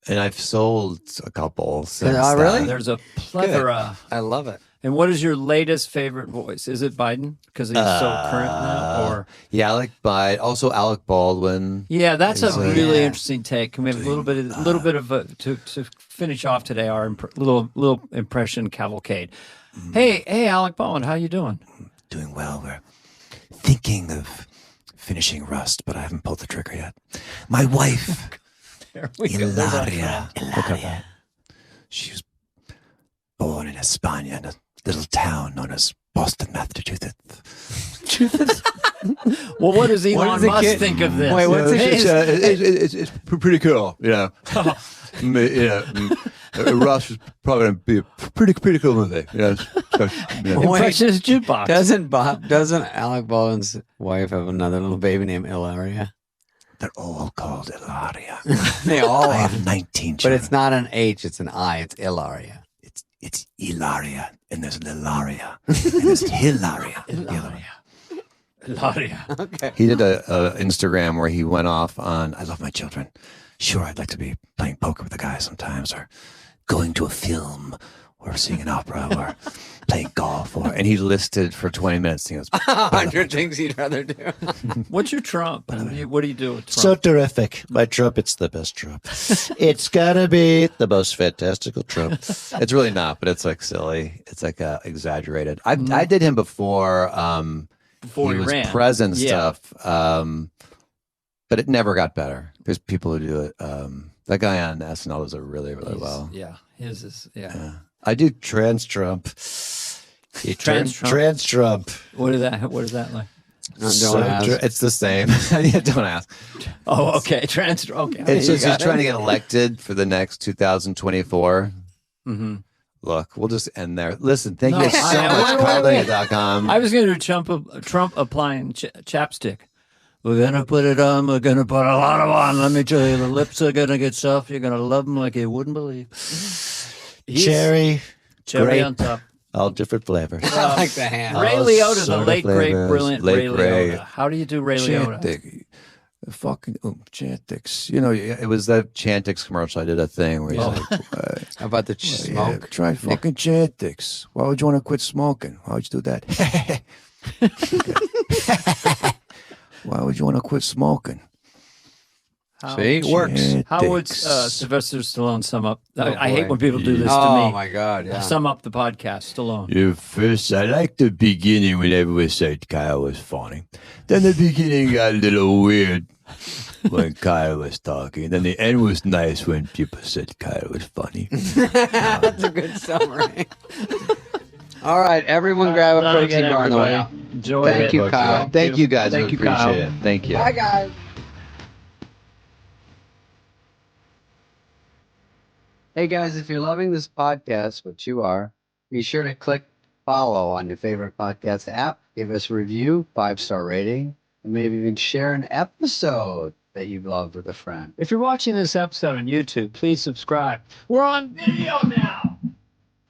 And I've sold a couple since. Oh, really? There's a plethora. I love it. And what is your latest favorite voice? Is it Biden? Because he's so current now? Or yeah, Alec Biden. Also Alec Baldwin. yeah, that's a Is, really interesting take. Can we have a little bit of to finish off today our little impression cavalcade? Hey, Alec Baldwin, how you doing? Doing well. We're thinking of finishing Rust, but I haven't pulled the trigger yet. My wife, There we go. Ilaria. She was born in España, in a little town known as Boston, Massachusetts. Well, what does Elon Musk think of this? Wait, what's it's pretty cool, Rush is probably going to be a pretty cool movie. Impressionist jukebox. Doesn't Alec Baldwin's wife have another little baby named Ilaria? They're all called Ilaria. They all I are. have 19 But children. it's not an H, it's an I. It's Ilaria. It's Ilaria, and there's Lilaria, and there's Hilaria. Ilaria. Okay. He did a Instagram where he went off on, I love my children. Sure, I'd like to be playing poker with a guy sometimes, or going to a film, or seeing an opera, or playing golf, and he listed for 20 minutes. He goes, 100 things he'd rather do. What's your Trump? What do you do with Trump? So terrific. My Trump, it's the best Trump. It's gotta be the most fantastical Trump. it's really not, but it's like silly. It's like exaggerated. I did him before Before he was ran. president Yeah. stuff, but it never got better. There's people who do it. That guy on SNL does it really well. Yeah, his is, yeah. I do trans Trump. Trans Trump? Trans Trump. What is that like? Don't ask. It's the same. Yeah, don't ask. Oh, okay. Trans, okay. It's just he's trying to get elected for the next 2024. Mm-hmm. Look, we'll just end there. Listen, thank No, you so much. Carvey.com. I was going to do Trump applying chapstick. We're going to put it on. We're going to put a lot of on. Let me tell you, the lips are going to get soft. You're going to love them like you wouldn't believe. Cherry. Cherry grape, on top. all different flavors. I like the hand. Ray All Liotta, the sort of late, great, flavors. brilliant Late Ray Ray. Liotta. How do you do Ray Liotta? Chantix. Fucking Chantix. You know, it was that Chantix commercial. I did a thing where he's like, How about the smoke? yeah, try fucking Chantix. Why would you want to quit smoking? Why would you do that? Why would you want to quit smoking? See, it works. How would Chantix. Sylvester Stallone sum up? Oh, I hate boy. when people do this to Oh, me. my God. Yeah. Sum up the podcast, Stallone. Yeah, first, I like the beginning when everyone said Kyle was funny. Then the beginning got a little weird when Kyle was talking. Then the end was nice when people said Kyle was funny. That's a good summary. All right, everyone grab a protein bar on the way out. Enjoy Thank it. you, Kyle. Thank you, guys. Thank I you, appreciate Kyle. it. Thank you. Bye, guys. Hey, guys, if you're loving this podcast, which you are, be sure to click follow on your favorite podcast app. Give us a review, 5-star rating, and maybe even share an episode that you've loved with a friend. If you're watching this episode on YouTube, please subscribe. We're on video now.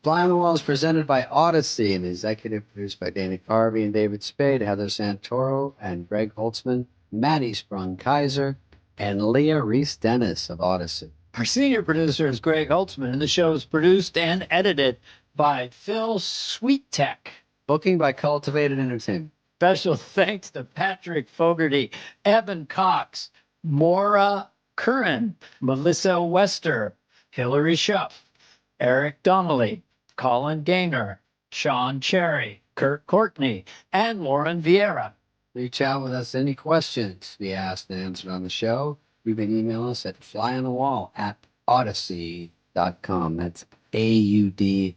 Fly on the Wall is presented by Odyssey and executive produced by Danny Carvey and David Spade, Heather Santoro and Greg Holtzman, Maddie Sprung-Kaiser, and Leah Reese-Dennis of Odyssey. Our senior producer is Greg Holtzman, and the show is produced and edited by Phil Sweettech. Booking by Cultivated Entertainment. Special thanks to Patrick Fogarty, Evan Cox, Maura Curran, Melissa Wester, Hillary Schuff, Eric Donnelly, Colin Gaynor, Sean Cherry, Kurt Courtney, and Lauren Vieira. Reach out with us any questions to be asked and answered on the show. You can email us at flyonthewall@odyssey.com. That's AUDACY.com.